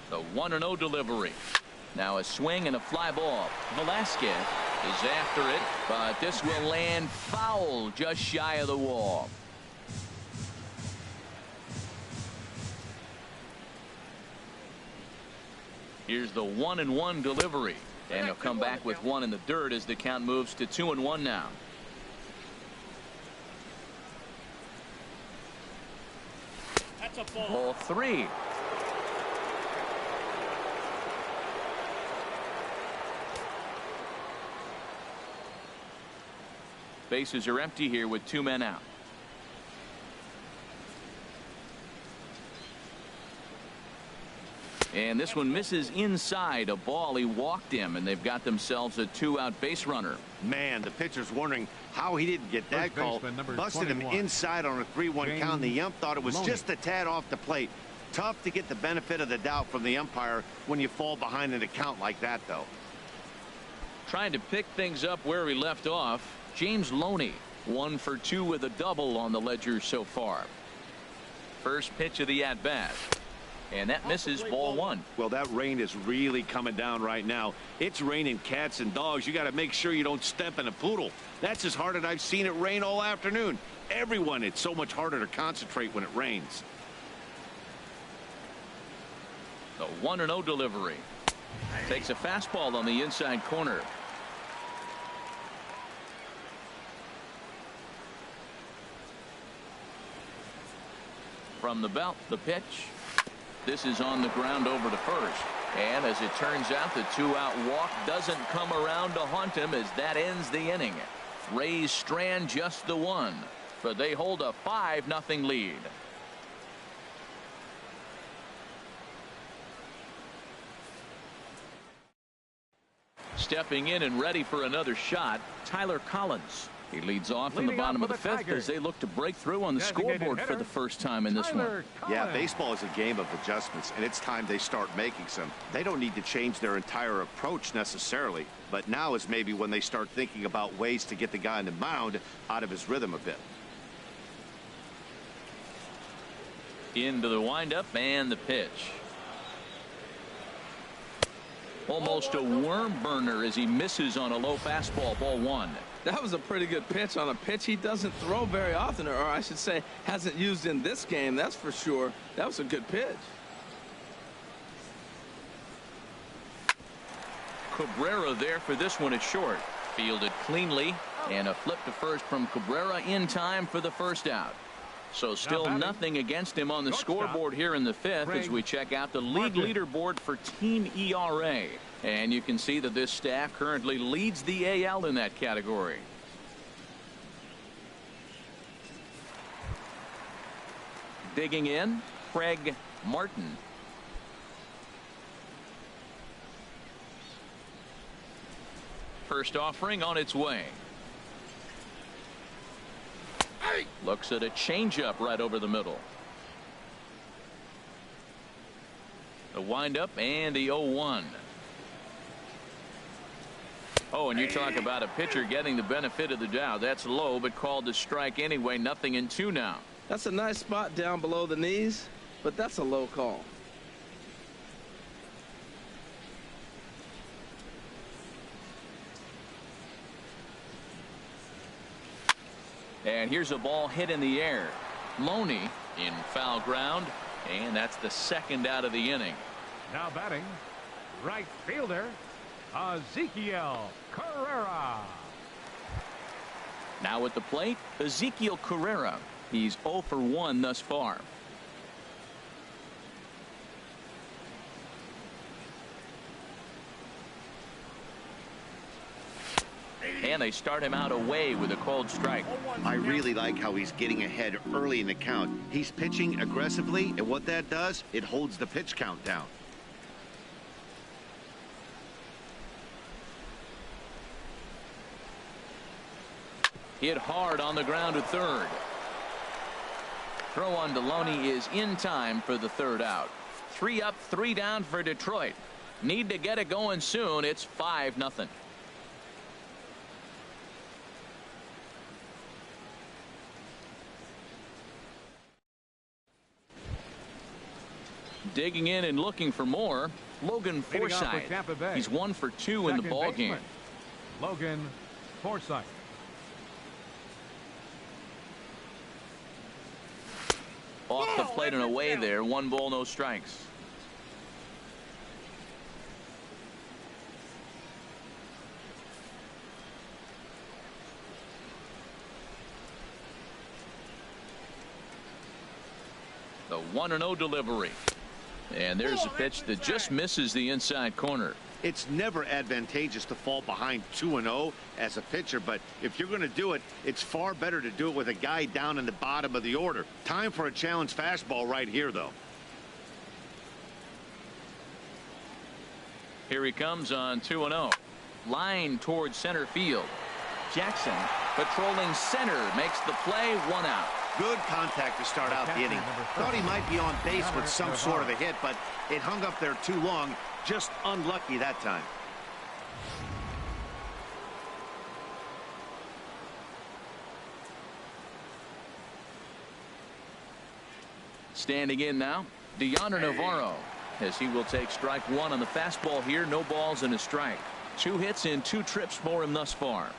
S1: The 1-0 delivery. Now a swing and a fly ball. Velasquez is after it, but this will land foul just shy of the wall. Here's the 1-1 delivery, and he'll come back with one in the dirt as the count moves to 2-1 now.
S5: That's a ball.
S1: Ball 3. Bases are empty here with 2 men out. And this one misses inside. A ball, he walked him, and they've got themselves a 2-out base runner.
S3: Man, the pitcher's wondering how he didn't get that call. Busted him
S4: 21.
S3: Inside on a 3-1 count. The ump thought it was just a tad off the plate. Tough to get the benefit of the doubt from the umpire when you fall behind in a count like that, though.
S1: Trying to pick things up where he left off, James Loney, 1 for 2 with a double on the ledger so far. First pitch of the at-bat. And that misses, ball 1.
S3: Well, that rain is really coming down right now. It's raining cats and dogs. You got to make sure you don't step in a poodle. That's as hard as I've seen it rain all afternoon. Everyone, it's so much harder to concentrate when it rains.
S1: The 1-0 delivery. Takes a fastball on the inside corner. From the belt, the pitch. This is on the ground over to first. And as it turns out, the 2-out walk doesn't come around to haunt him as that ends the inning. Rays strand just the 1, but they hold a 5-0 lead. Stepping in and ready for another shot, Tyler Collins. He leads off from the bottom of the 5th as they look to break through on the scoreboard for the first time in this one.
S3: Yeah, baseball is a game of adjustments, and it's time they start making some. They don't need to change their entire approach necessarily, but now is maybe when they start thinking about ways to get the guy on the mound out of his rhythm a bit.
S1: Into the windup and the pitch. Almost a worm burner as he misses on a low fastball, ball 1.
S2: That was a pretty good pitch on a pitch he doesn't throw very often, or I should say hasn't used in this game, that's for sure. That was a good pitch.
S1: Cabrera there for this one at short. Fielded cleanly, and a flip to first from Cabrera in time for the first out. So still nothing against him on the scoreboard here in the 5th as we check out the league leaderboard for team ERA. And you can see that this staff currently leads the AL in that category. Digging in, Craig Martin. First offering on its way. Looks at a changeup right over the middle. The windup and the 0-1. Oh, and you talk about a pitcher getting the benefit of the doubt. That's low, but called to strike anyway. 0-2 now.
S2: That's a nice spot down below the knees, but that's a low call.
S1: And here's a ball hit in the air. Loney in foul ground, and that's the 2nd out of the inning.
S4: Now batting, right fielder, Ezekiel Carrera.
S1: Now at the plate, Ezekiel Carrera. He's 0 for 1 thus far. And they start him out away with a cold strike.
S3: I really like how he's getting ahead early in the count. He's pitching aggressively, and what that does, it holds the pitch count down.
S1: Hit hard on the ground to third. Throw on Loney is in time for the 3rd out. 3 up, 3 down for Detroit. Need to get it going soon. It's 5-0. Digging in and looking for more, Logan Forsythe. He's 1 for 2 in the ball game.
S4: Logan Forsythe.
S1: Off the plate and away there. 1 ball, no strikes. The 1-0 delivery. And there's a pitch that just misses the inside corner.
S3: It's never advantageous to fall behind 2-0 as a pitcher, but if you're going to do it, it's far better to do it with a guy down in the bottom of the order. Time for a challenge fastball right here, though.
S1: Here he comes on 2-0. Line towards center field. Jackson patrolling center makes the play. 1 out.
S3: Good contact to start out the inning. Thought he might be on base with some sort of a hit, but it hung up there too long. Just unlucky that time.
S1: Standing in now, Deoner Navarro, as he will take strike 1 on the fastball here. No balls and a strike. 2 hits in 2 trips for him thus far.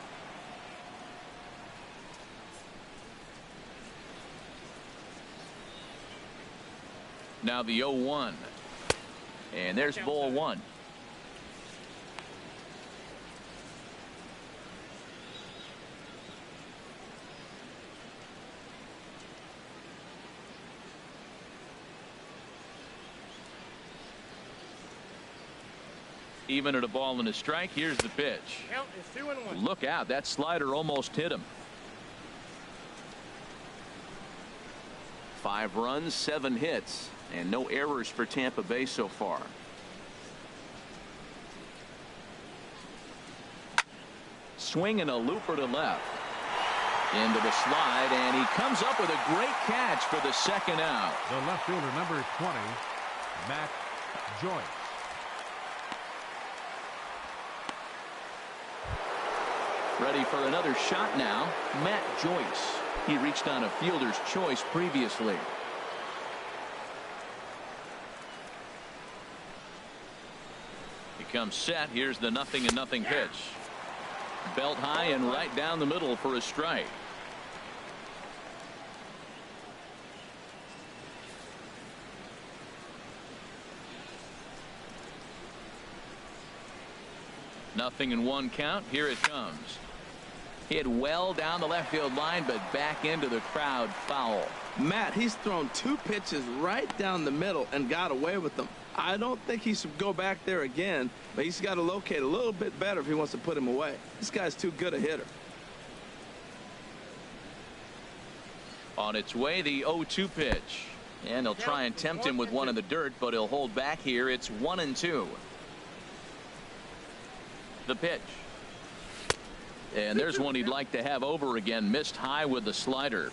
S1: Now the 0-1. And there's ball 1. Even at a ball and a strike. Here's the pitch.
S5: Count is 2-1.
S1: Look out. That slider almost hit him. 5 runs, 7 hits, and no errors for Tampa Bay so far. Swinging a looper to left. Into the slide, and he comes up with a great catch for the 2nd out.
S4: The left fielder, number 20, Matt Joyce.
S1: Ready for another shot now. Matt Joyce. He reached on a fielder's choice previously. He comes set. Here's the 0-0 pitch. Belt high and right down the middle for a strike. Nothing in 1 count. Here it comes. Hit well down the left field line, but back into the crowd foul.
S2: Matt, he's thrown 2 pitches right down the middle and got away with them. I don't think he should go back there again, but he's got to locate a little bit better if he wants to put him away. This guy's too good a hitter.
S1: On its way, the 0-2 pitch. And he'll try and tempt him with 1 in the dirt, but he'll hold back here. It's 1-2. The pitch. And there's one he'd like to have over again. Missed high with the slider.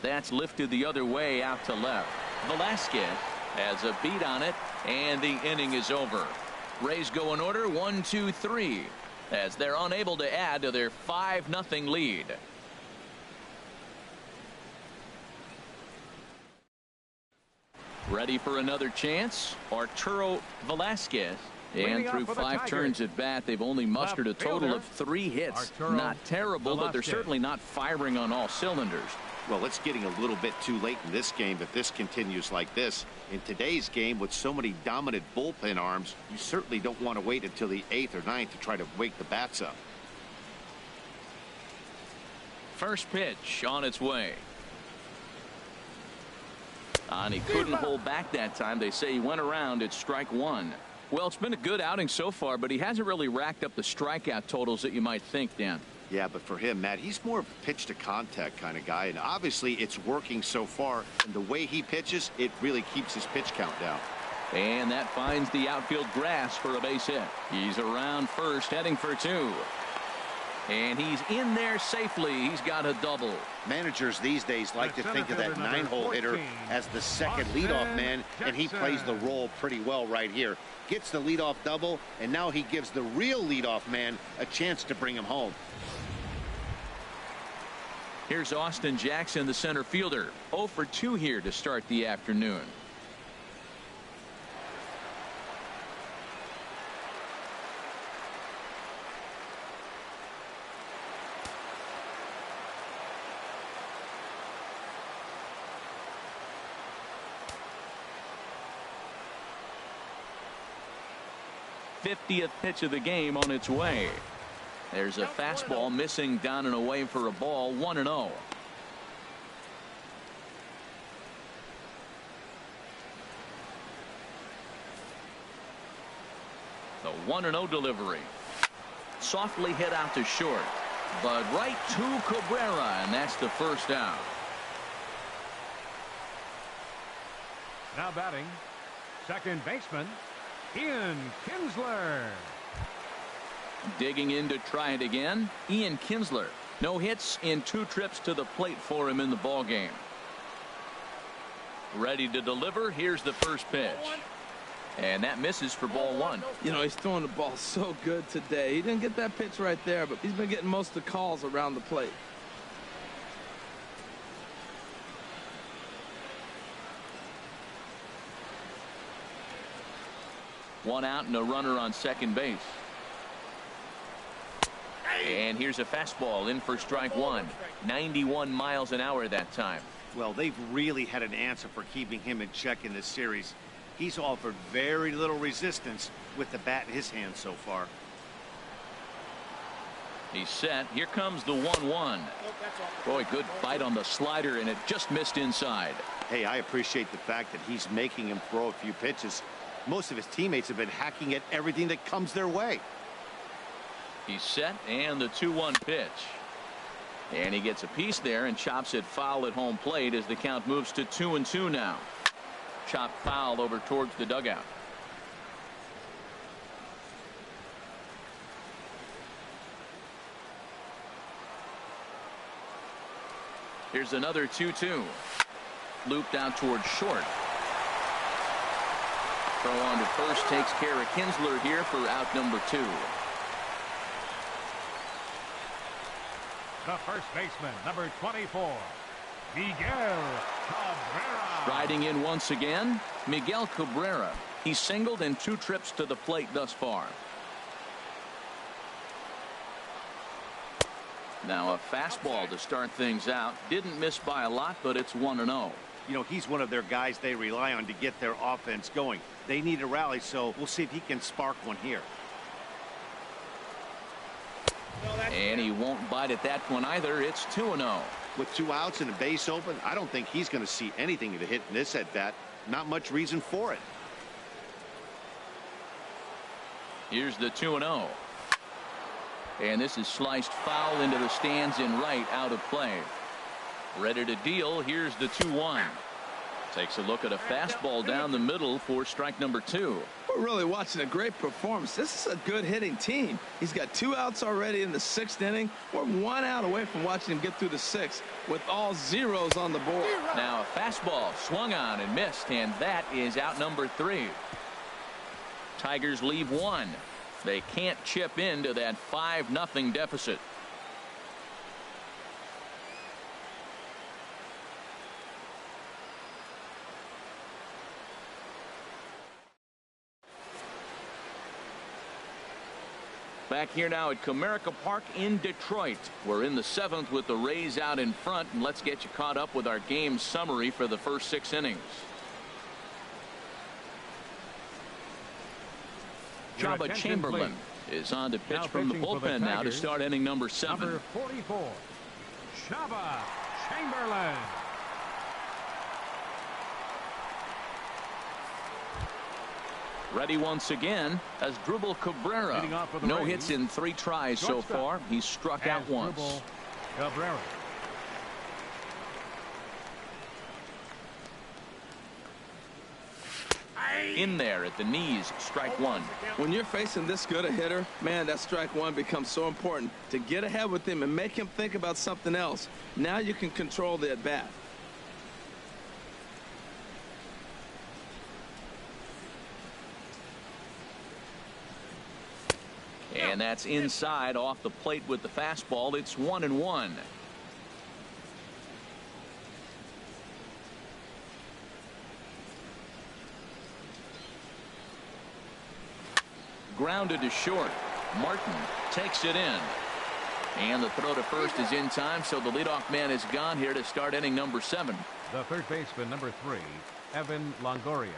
S1: That's lifted the other way out to left. Velasquez has a beat on it, and the inning is over. Rays go in order 1-2-3 as they're unable to add to their 5-0 lead. Ready for another chance. Arturo Velasquez. And through 5 turns at bat, they've only mustered a total of 3 hits. Not terrible, but they're certainly not firing on all cylinders.
S3: Well, it's getting a little bit too late in this game if this continues like this. In today's game, with so many dominant bullpen arms, you certainly don't want to wait until the 8th or 9th to try to wake the bats up.
S1: First pitch on its way. And he couldn't hold back that time. They say he went around at strike 1. Well, it's been a good outing so far, but he hasn't really racked up the strikeout totals that you might think, Dan.
S3: Yeah, but for him, Matt, he's more of a pitch to contact kind of guy, and obviously it's working so far, and the way he pitches, it really keeps his pitch count down.
S1: And that finds the outfield grass for a base hit. He's around first, heading for 2. And he's in there safely. He's got a double.
S3: Managers these days like to think of that 9-hole hitter as the second leadoff man, and he plays the role pretty well right here. Gets the leadoff double, and now he gives the real leadoff man a chance to bring him home.
S1: Here's Austin Jackson, the center fielder. 0 for 2 here to start the afternoon. '50th pitch of the game on its way. There's a fastball missing down and away for a ball. 1-0. The 1-0 delivery. Softly hit out to short, but right to Cabrera, and that's the first out.
S4: Now batting, second baseman, Ian Kinsler.
S1: Digging in to try it again, Ian Kinsler. No hits in 2 trips to the plate for him in the ball game. Ready to deliver. Here's the first pitch. And that misses for ball 1.
S2: You know, he's throwing the ball so good today. He didn't get that pitch right there, but he's been getting most of the calls around the plate.
S1: One out and a runner on second base. And here's a fastball in for strike 1. 91 miles an hour that time.
S3: Well, they've really had an answer for keeping him in check in this series. He's offered very little resistance with the bat in his hand so far.
S1: He's set. Here comes the 1-1. Boy, good bite on the slider, and it just missed inside.
S3: Hey, I appreciate the fact that he's making him throw a few pitches. Most of his teammates have been hacking at everything that comes their way.
S1: He's set, and the 2-1 pitch. And he gets a piece there and chops it foul at home plate as the count moves to 2-2 now. Chopped foul over towards the dugout. Here's another 2-2. Looped out towards short. Throw on to first takes care of Kinsler here for out number 2.
S4: The first baseman, number 24, Miguel Cabrera.
S1: Riding in once again, Miguel Cabrera. He's singled in 2 trips to the plate thus far. Now a fastball to start things out. Didn't miss by a lot, but it's 1-0.
S3: You know, he's one of their guys they rely on to get their offense going. They need a rally, so we'll see if he can spark one here.
S1: And he won't bite at that one either. It's 2-0.
S3: With 2 outs and a base open, I don't think he's going to see anything to hit in this at bat. Not much reason for it.
S1: Here's the 2-0. And this is sliced foul into the stands in right, out of play. Ready to deal. Here's the 2-1. Takes a look at a fastball down the middle for strike number 2.
S2: We're really watching a great performance. This is a good hitting team. He's got 2 outs already in the 6th inning. We're 1 out away from watching him get through the 6th with all zeros on the board.
S1: Now a fastball swung on and missed, and that is out number 3. Tigers leave 1. They can't chip into that 5-0 deficit. Back here now at Comerica Park in Detroit. We're in the 7th with the Rays out in front, and let's get you caught up with our game summary for the first 6 innings. Jabba Chamberlain is on to pitch from the bullpen now to start inning number 7.
S4: Number 44, Jabba Chamberlain.
S1: Ready once again as Drupal Cabrera. No hits in 3 tries so far. He's struck out once.
S4: Cabrera.
S1: In there at the knees, strike 1.
S2: When you're facing this good a hitter, man, that strike 1 becomes so important to get ahead with him and make him think about something else. Now you can control the at bat.
S1: And that's inside off the plate with the fastball. It's 1-1. grounded to short. Martin takes it in. And the throw to first is in time, so the leadoff man is gone here to start inning number 7.
S4: The third baseman, number 3, Evan Longoria.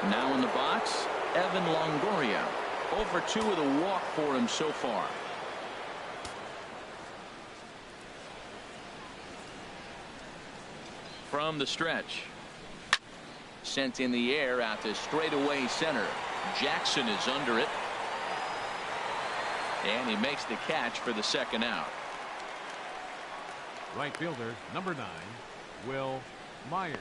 S1: Now in the box, Evan Longoria. 0 for 2 with a walk for him so far. From the stretch. Sent in the air out to straightaway center. Jackson is under it. And he makes the catch for the second out.
S4: Right fielder, number 9, Will Myers.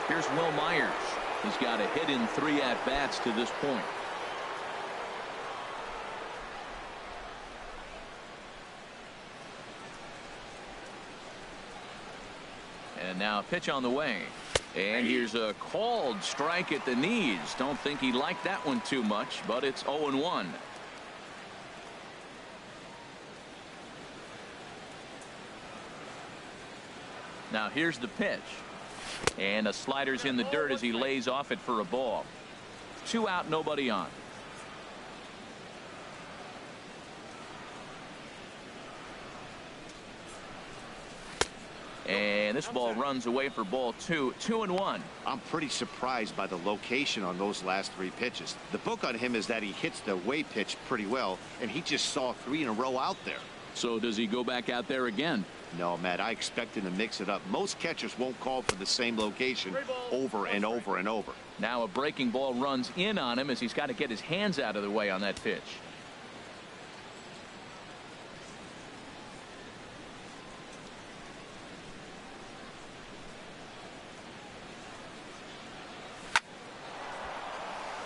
S1: Here's Will Myers. He's got a hit in 3 at-bats to this point. And now a pitch on the way. And here's a called strike at the knees. Don't think he liked that one too much, but it's 0-1. Now here's the pitch. And a slider's in the dirt as he lays off it for a ball. 2 out, nobody on. And this ball runs away for ball 2. 2-1.
S3: I'm pretty surprised by the location on those last 3 pitches. The book on him is that he hits the away pitch pretty well, and he just saw 3 in a row out there.
S1: So does he go back out there again?
S3: No, Matt, I expect him to mix it up. Most catchers won't call for the same location over and over and over.
S1: Now a breaking ball runs in on him as he's got to get his hands out of the way on that pitch.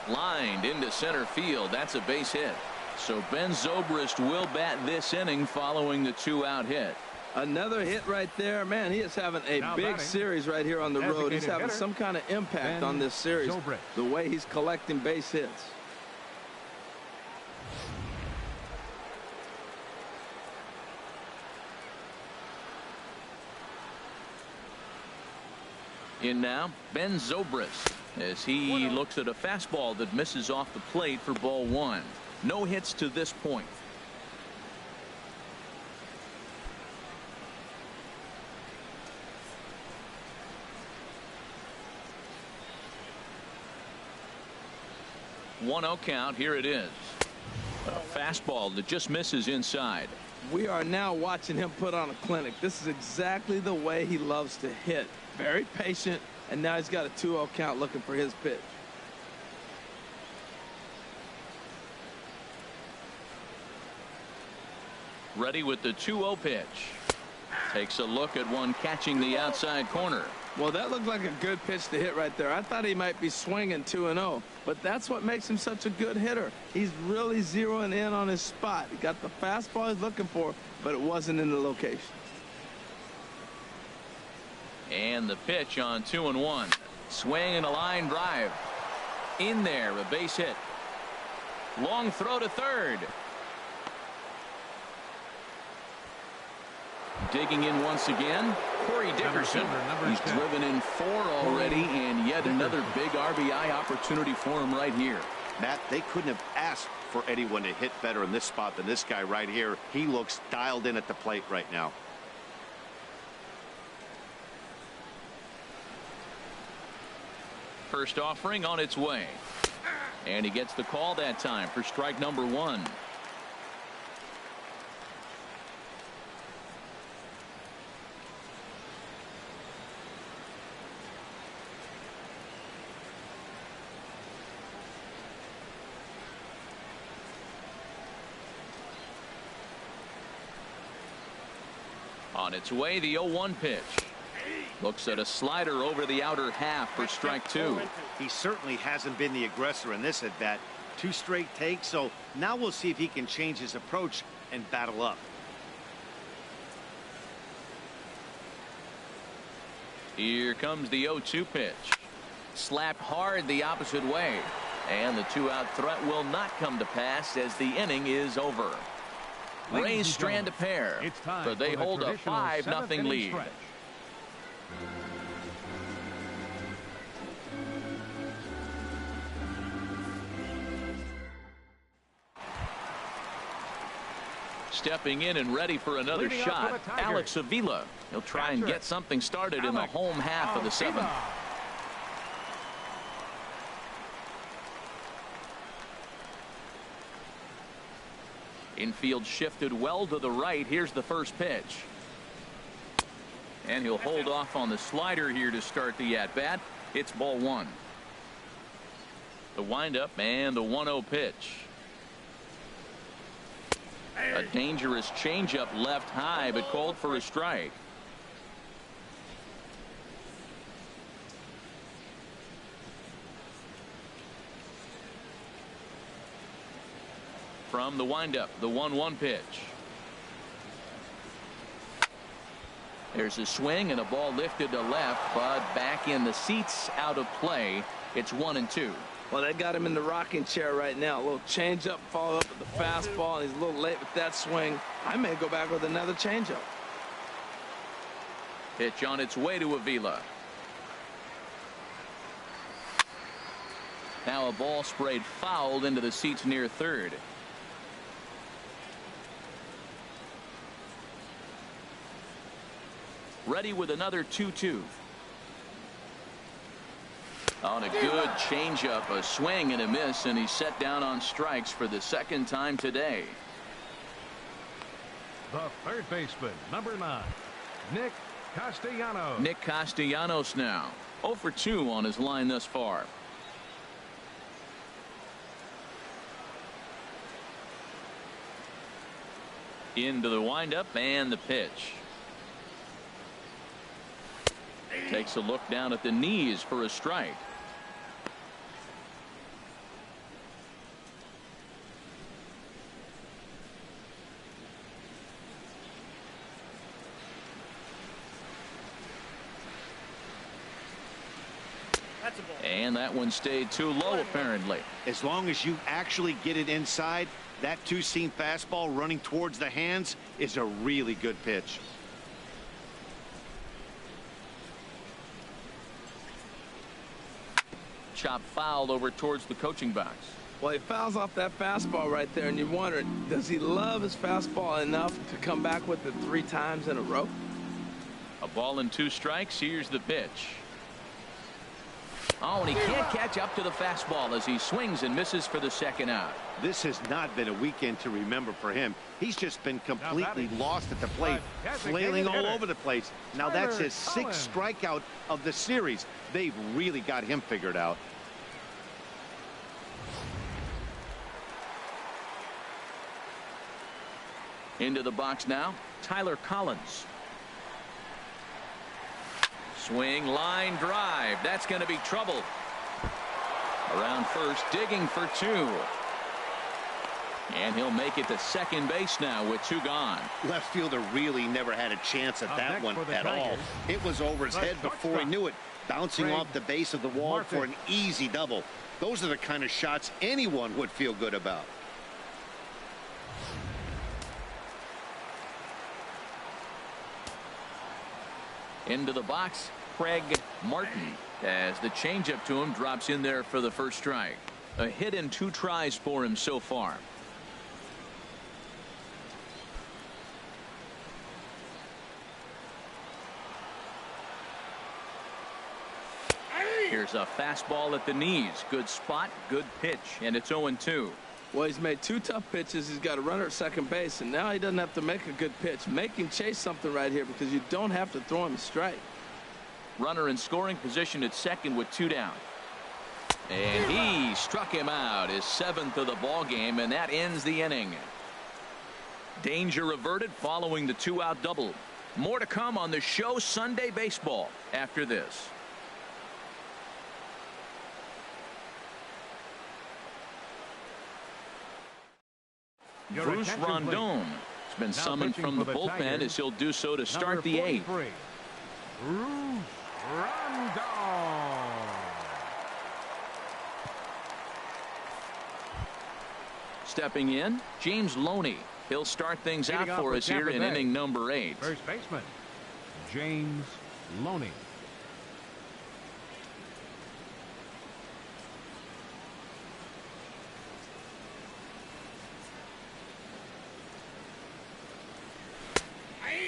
S1: Lined into center field. That's a base hit. So Ben Zobrist will bat this inning following the 2-out hit.
S2: Another hit right there. Man, he is having a big series right here on the road. He's having some kind of impact on this series. The way he's collecting base hits.
S1: In now, Ben Zobrist, as he looks at a fastball that misses off the plate for ball 1. No hits to this point. One-0 count. Here it is. A fastball that just misses inside.
S2: We are now watching him put on a clinic. This is exactly the way he loves to hit. Very patient, and now he's got a 2-0 count looking for his pitch.
S1: Ready with the 2-0 pitch. Takes a look at one catching the outside corner.
S2: Well, that looked like a good pitch to hit right there. I thought he might be swinging 2-0, but that's what makes him such a good hitter. He's really zeroing in on his spot. He got the fastball he's looking for, but it wasn't in the location.
S1: And the pitch on 2-1. Swing and a line drive. In there, a base hit. Long throw to third. Digging in once again, Corey Dickerson. He's driven in 4 already, and yet another big RBI opportunity for him right here.
S3: Matt, they couldn't have asked for anyone to hit better in this spot than this guy right here. He looks dialed in at the plate right now.
S1: First offering on its way. And he gets the call that time for strike number 1. On its way, the 0-1 pitch. Looks at a slider over the outer half for strike 2.
S3: He certainly hasn't been the aggressor in this at bat. 2 straight takes, so now we'll see if he can change his approach and battle up.
S1: Here comes the 0-2 pitch. Slapped hard the opposite way. And the 2-out threat will not come to pass as the inning is over. Rays strand a pair, but they hold a 5-0 lead.
S4: Stretch.
S1: Stepping in and ready for another
S4: Leading
S1: shot,
S4: up for the
S1: Alex Avila. He'll try and get something started in the home half of the seventh. Infield shifted well to the right. Here's the first pitch. And he'll hold off on the slider here to start the at-bat. It's ball one. The windup and the 1-0 pitch. A dangerous changeup left high, but called for a strike. From the windup, the 1-1 pitch. There's a swing and a ball lifted to left, but back in the seats, out of play. It's 1-2.
S2: Well, they got him in the rocking chair right now. A little changeup, follow up with the fastball, and he's a little late with that swing. I may go back with another changeup.
S1: Pitch on its way to Avila. Now a ball sprayed fouled into the seats near third. Ready with another 2-2. On a good changeup, a swing and a miss, and he's set down on strikes for the second time today.
S4: The third baseman, number 9, Nick Castellanos.
S1: Nick Castellanos now 0 for 2 on his line thus far. Into the windup and the pitch. Takes a look down at the knees for a strike.
S5: That's a ball.
S1: And that one stayed too low apparently.
S3: As long as you actually get it inside, that two-seam fastball running towards the hands is a really good pitch.
S1: Chop fouled over towards the coaching box.
S2: Well, he fouls off that fastball right there, and you wonder, does he love his fastball enough to come back with it 3 times in a row?
S1: A ball and 2 strikes. Here's the pitch. Oh, and he can't catch up to the fastball as he swings and misses for the second out.
S3: This has not been a weekend to remember for him. He's just been completely lost at the plate, flailing all over the place. Now that's his 6th strikeout of the series. They've really got him figured out.
S1: Into the box now, Tyler Collins. Swing, line drive. That's going to be trouble. Around first, digging for 2. And he'll make it to second base now with 2 gone.
S3: Left fielder really never had a chance at that one at all. It was over his head before he knew it, bouncing off the base of the wall for an easy double. Those are the kind of shots anyone would feel good about.
S1: Into the box, Craig Martin, as the changeup to him drops in there for the first strike. A hit and 2 tries for him so far. Here's a fastball at the knees. Good spot, good pitch, and it's 0-2.
S2: Well, he's made 2 tough pitches. He's got a runner at second base, and now he doesn't have to make a good pitch. Make him chase something right here because you don't have to throw him a strike.
S1: Runner in scoring position at second with 2 down. And he struck him out, his 7th of the ball game, and that ends the inning. Danger averted following the 2-out double. More to come on the show Sunday Baseball after this. Bruce Rondon has been summoned from the bullpen as he'll do so to start the 8th.
S4: Bruce Rondon.
S1: Stepping in, James Loney. He'll start things out
S4: Leading off
S1: for
S4: for
S1: us here
S4: Tampa
S1: in
S4: Bay,
S1: inning number 8.
S4: First baseman, James Loney.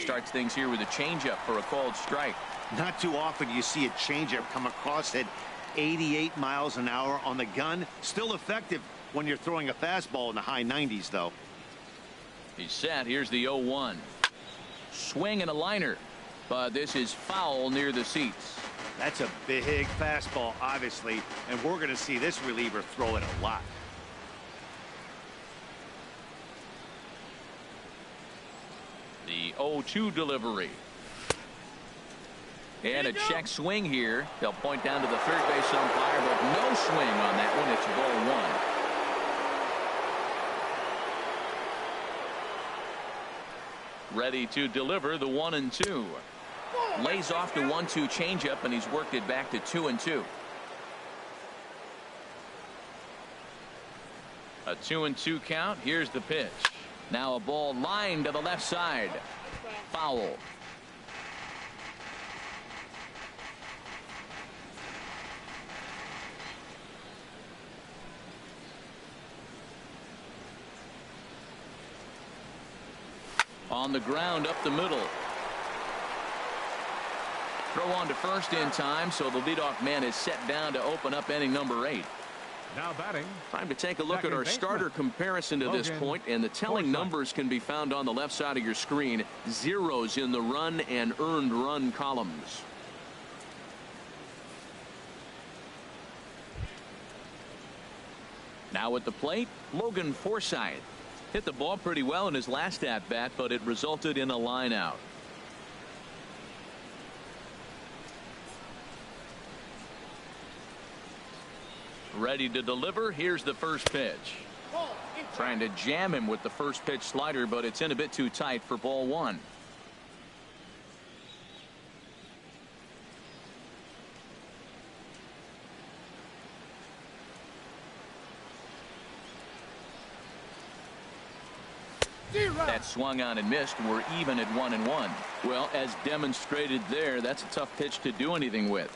S1: Starts things here with a changeup for a called strike.
S3: Not too often you see a changeup come across at 88 miles an hour on the gun. Still effective when you're throwing a fastball in the high 90s, though.
S1: He's set. Here's the 0-1. Swing and a liner, but this is foul near the seats.
S3: That's a big fastball, obviously, and we're going to see this reliever throw it a lot.
S1: The 0-2 delivery. And a check swing here. They'll point down to the third base umpire, but no swing on that one. It's ball 1. Ready to deliver the 1-2. Lays off the 1-2 changeup, and he's worked it back to 2-2. A 2-2 count. Here's the pitch. Now a ball lined to the left side. Foul. On the ground up the middle. Throw on to first in time, so the leadoff man is set down to open up inning number 8.
S4: Now batting.
S1: Time to take a look at our
S4: Second
S1: starter
S4: baseman,
S1: comparison to this point, and the telling numbers can be found on the left side of your screen. Zeros in the run and earned run columns. Now at the plate, Logan Forsythe. Hit the ball pretty well in his last at bat, but it resulted in a line out. Ready to deliver. Here's the first pitch. Trying to jam him with the first pitch slider, but it's in a bit too tight for ball 1. That swung on and missed. We're even at 1-1. Well, as demonstrated there, that's a tough pitch to do anything with.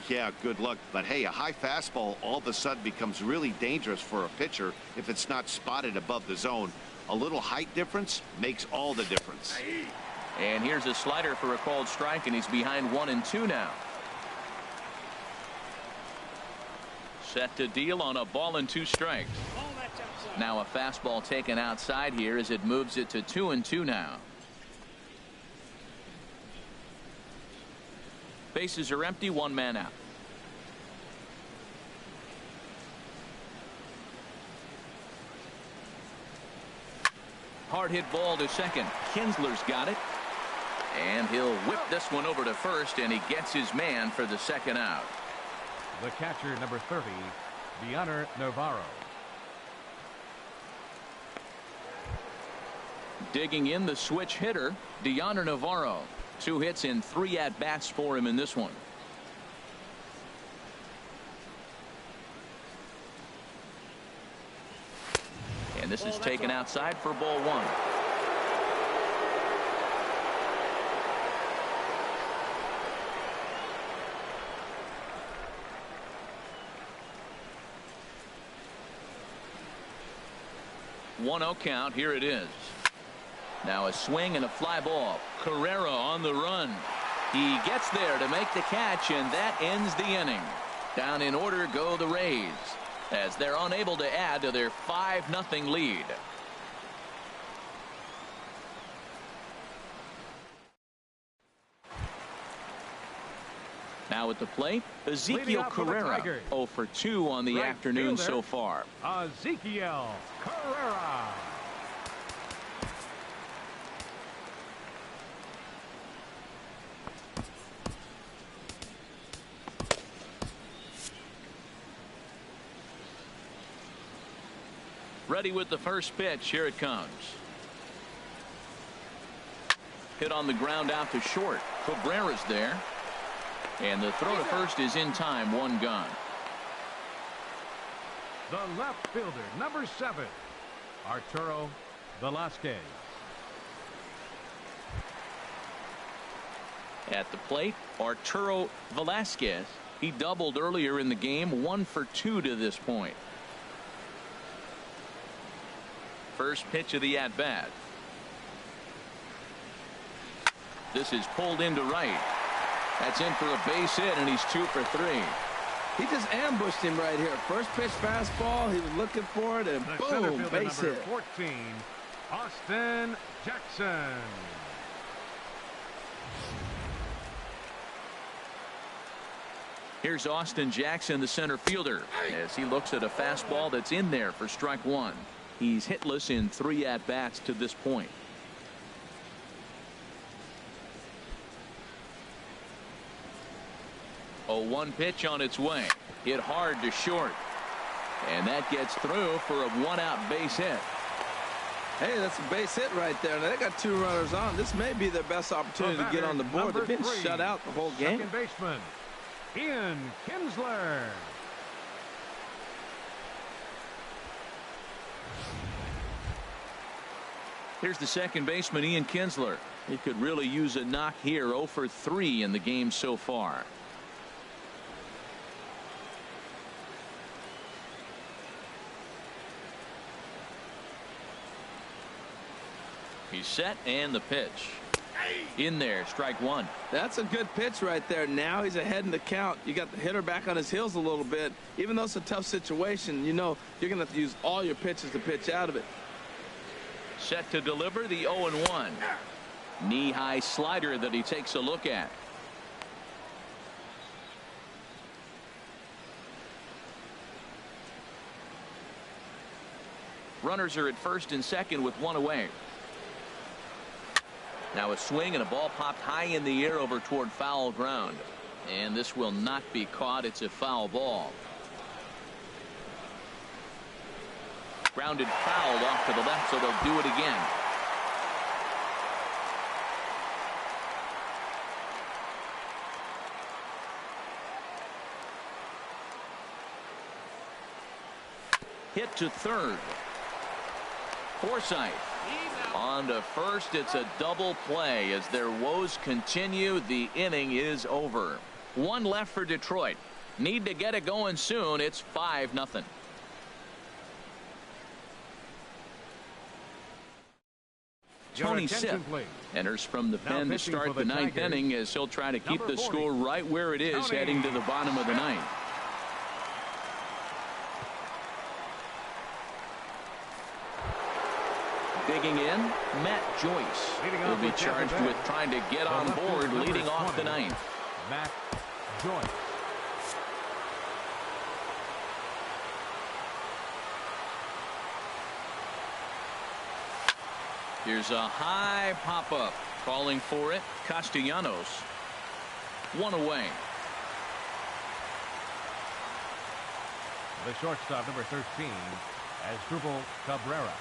S3: Yeah, good luck. But hey, a high fastball all of a sudden becomes really dangerous for a pitcher if it's not spotted above the zone. A little height difference makes all the difference.
S1: And here's a slider for a called strike, and he's behind 1-2 now. Set to deal on a ball and 2 strikes. Now a fastball taken outside here as it moves it to 2-2 now. Bases are empty, 1 man out. Hard hit ball to second. Kinsler's got it. And he'll whip this one over to first, and he gets his man for the second out.
S4: The catcher, number 30, Dioner Navarro.
S1: Digging in the switch hitter, Dioner Navarro. 2 hits in 3 at-bats for him in this one. And this is taken outside for ball 1. One-oh count. Here it is. Now a swing and a fly ball. Carrera on the run. He gets there to make the catch, and that ends the inning. Down in order go the Rays, as they're unable to add to their 5-0 lead. Now at the plate, Ezekiel Carrera. 0 for 2 on the afternoon so far.
S4: Ezekiel Carrera.
S1: Ready with the first pitch. Here it comes. Hit on the ground out to short. Cabrera's there. And the throw to first is in time. 1 gone.
S4: The left fielder, number 7, Arturo Velasquez.
S1: At the plate, Arturo Velasquez. He doubled earlier in the game, 1 for 2 to this point. First pitch of the at-bat. This is pulled into right. That's in for a base hit, and he's 2 for 3.
S2: He just ambushed him right here. First pitch fastball. He was looking for it, and
S4: The
S2: boom,
S4: center fielder,
S2: base
S4: number
S2: hit.
S4: 14, Austin Jackson.
S1: Here's Austin Jackson, the center fielder, as he looks at a fastball that's in there for strike 1. He's hitless in 3 at-bats to this point. 0-1 pitch on its way. Hit hard to short. And that gets through for a 1-out base hit.
S2: Hey, that's a base hit right there. Now, they got 2 runners on. This may be their best opportunity to get on the board. They've been shut out the whole game.
S4: Second baseman, Ian Kinsler.
S1: Here's the second baseman, Ian Kinsler. He could really use a knock here. 0 for 3 in the game so far. He's set, and the pitch. In there, strike 1.
S2: That's a good pitch right there. Now he's ahead in the count. You got the hitter back on his heels a little bit. Even though it's a tough situation, you know you're going to have to use all your pitches to pitch out of it.
S1: Set to deliver the 0-1. Knee-high slider that he takes a look at. Runners are at first and second with 1 away. Now a swing and a ball popped high in the air over toward foul ground. And this will not be caught. It's a foul ball. Grounded foul off to the left, so they'll do it again. Hit to third. Forsythe on to first. It's a double play as their woes continue. The inning is over. 1 left for Detroit. Need to get it going soon. It's 5-0. Tony Sipp enters from the pen to start the 9th inning as he'll try to keep the score right where it is heading to the bottom of the 9th. Digging in, Matt Joyce will be charged with trying to get on board leading off the 9th.
S4: Matt Joyce.
S1: Here's a high pop-up. Calling for it, Castellanos. 1 away.
S4: The shortstop, number 13, Asdrubal Cabrera.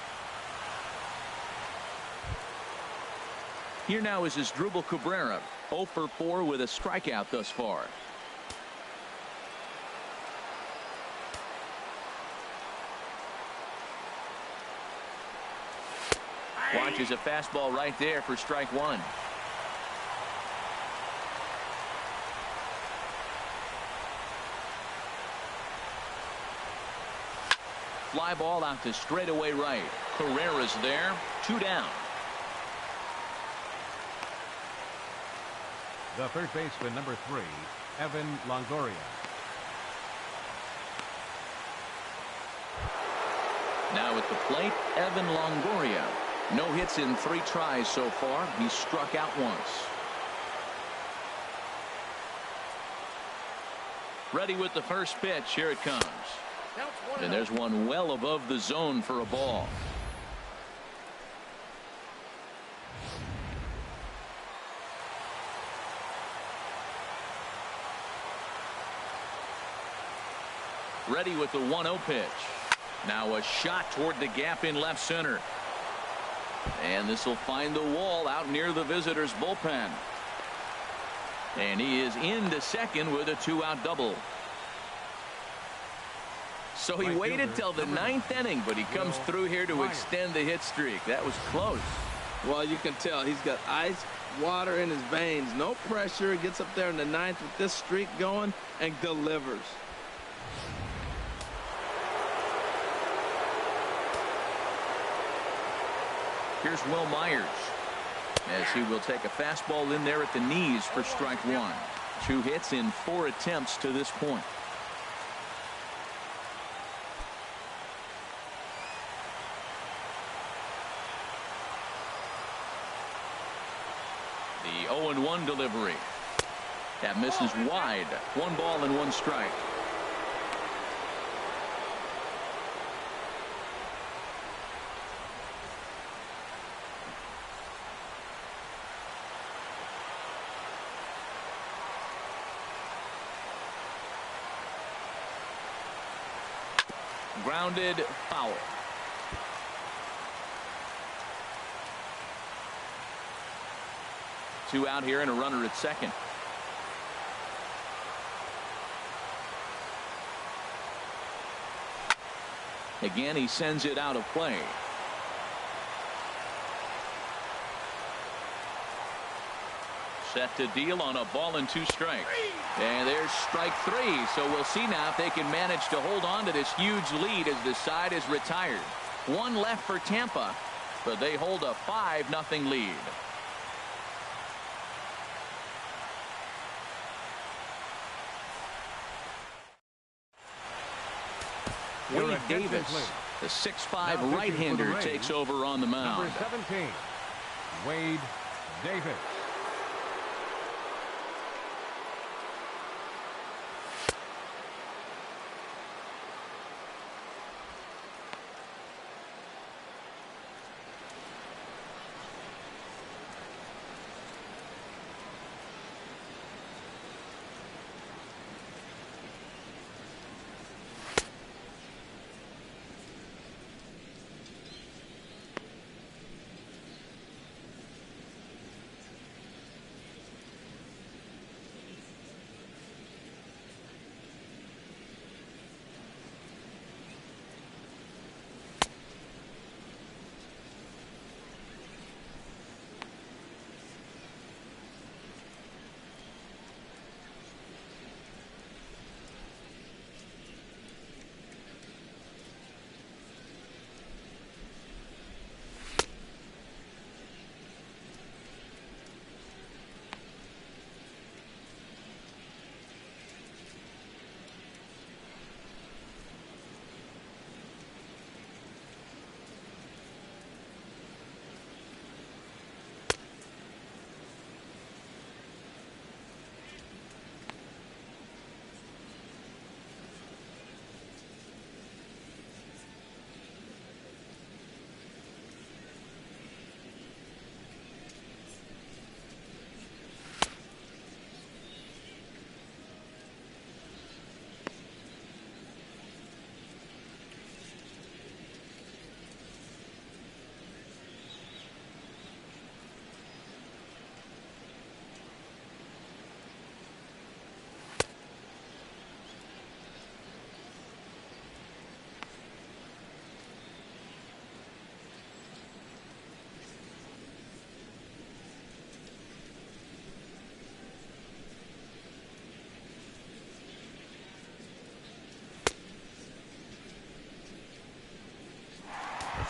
S1: Here now is Asdrubal Cabrera, 0 for 4 with a strikeout thus far. Watches a fastball right there for strike 1. Fly ball out to straightaway right. Carrera's there. 2 down.
S4: The third baseman, number 3, Evan Longoria.
S1: Now at the plate, Evan Longoria. No hits in 3 tries so far. He's struck out once. Ready with the first pitch. Here it comes. And there's one well above the zone for a ball. Ready with the 1-0 pitch. Now a shot toward the gap in left center. And this will find the wall out near the visitors' bullpen. And he is into second with a 2-out double. So he waited till the ninth inning, but he comes through here to extend the hit streak. That was close.
S2: Well, you can tell he's got ice water in his veins. No pressure. He gets up there in the ninth with this streak going and delivers.
S1: Here's Will Myers, as he will take a fastball in there at the knees for strike one. 2 hits in 4 attempts to this point. The 0-1 delivery. That misses wide. 1 ball and 1 strike. Grounded foul. Two out here and a runner at second. Again, he sends it out of play. Set to deal on a ball and 2 strikes. And there's strike 3. So we'll see now if they can manage to hold on to this huge lead as the side is retired. 1 left for Tampa, but they hold a 5-0 lead. Wade Davis, the 6'5" right-hander, takes over on the mound.
S4: Number 17, Wade Davis.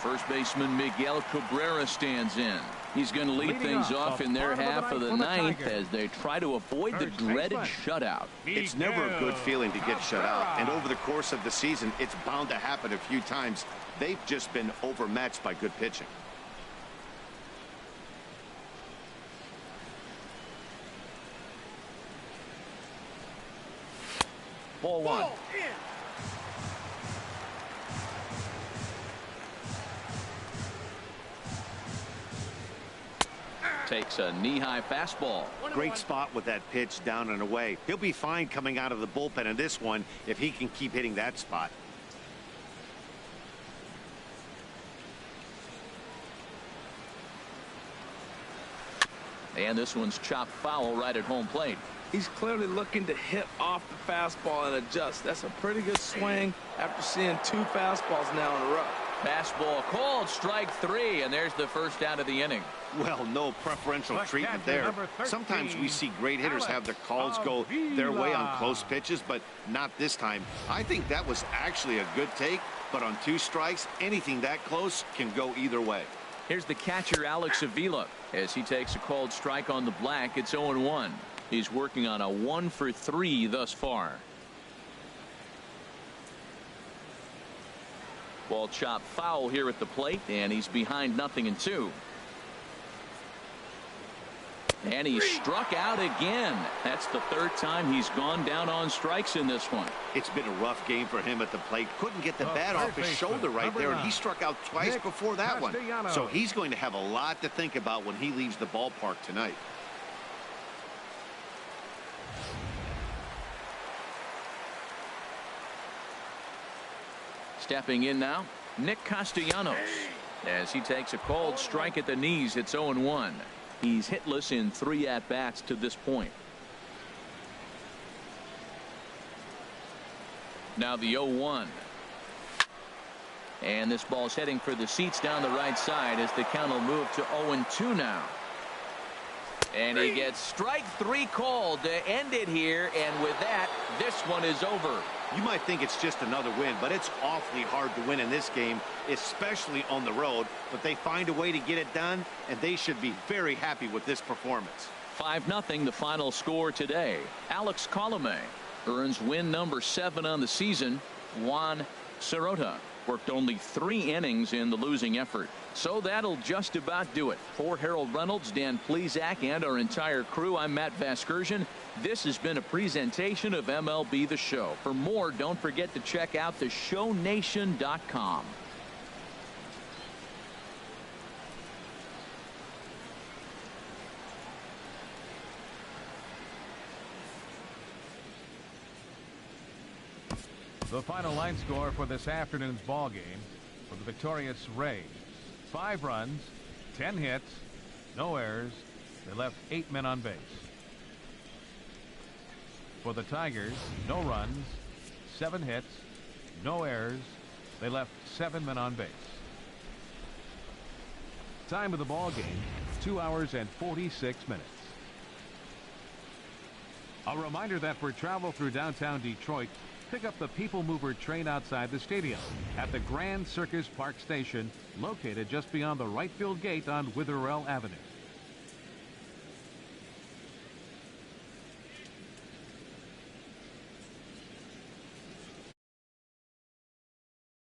S1: First baseman Miguel Cabrera stands in. He's going to lead things off in their half of the ninth as they try to avoid the dreaded shutout.
S3: It's never a good feeling to get shut out, and over the course of the season, it's bound to happen a few times. They've just been overmatched by good pitching.
S1: Ball 1. Takes a knee-high fastball.
S3: Great spot with that pitch down and away. He'll be fine coming out of the bullpen in this one if he can keep hitting that spot.
S1: And this one's chopped foul right at home plate.
S2: He's clearly looking to hit off the fastball and adjust. That's a pretty good swing after seeing 2 fastballs now in a row.
S1: Fastball called, strike 3, and there's the first out of the inning.
S3: Well, no preferential treatment there. Sometimes we see great hitters have their calls go their way on close pitches, but not this time. I think that was actually a good take, but on 2 strikes, anything that close can go either way.
S1: Here's the catcher, Alex Avila, as he takes a called strike on the black. It's 0-1. He's working on a 1-for-3 thus far. Ball chopped foul here at the plate, and he's behind 0-2. And he struck out again. That's the 3rd time he's gone down on strikes in this one.
S3: It's been a rough game for him at the plate. Couldn't get the bat off his shoulder right there, and he struck out twice before that one. So he's going to have a lot to think about when he leaves the ballpark tonight.
S1: Stepping in now, Nick Castellanos, as he takes a called strike at the knees. It's 0-1. He's hitless in 3 at-bats to this point. Now the 0-1. And this ball's heading for the seats down the right side as the count will move to 0-2 now. And he gets strike 3 called to end it here, and with that, this one is over.
S3: You might think it's just another win, but it's awfully hard to win in this game, especially on the road. But they find a way to get it done, and they should be very happy with this performance.
S1: 5-0 the final score today. Alex Colomé earns win number 7 on the season. Juan Sirota worked only 3 innings in the losing effort. So that'll just about do it. For Harold Reynolds, Dan Plesac, and our entire crew, I'm Matt Vasgersian. This has been a presentation of MLB The Show. For more, don't forget to check out theshownation.com.
S4: The final line score for this afternoon's ball game for the victorious Rays: 5 runs, 10 hits, no errors. They left 8 men on base. For the Tigers, no runs, 7 hits, no errors. They left 7 men on base. Time of the ball game, 2 hours and 46 minutes. A reminder that for travel through downtown Detroit, pick up the People Mover train outside the stadium at the Grand Circus Park Station, located just beyond the right field gate on Witherell Avenue.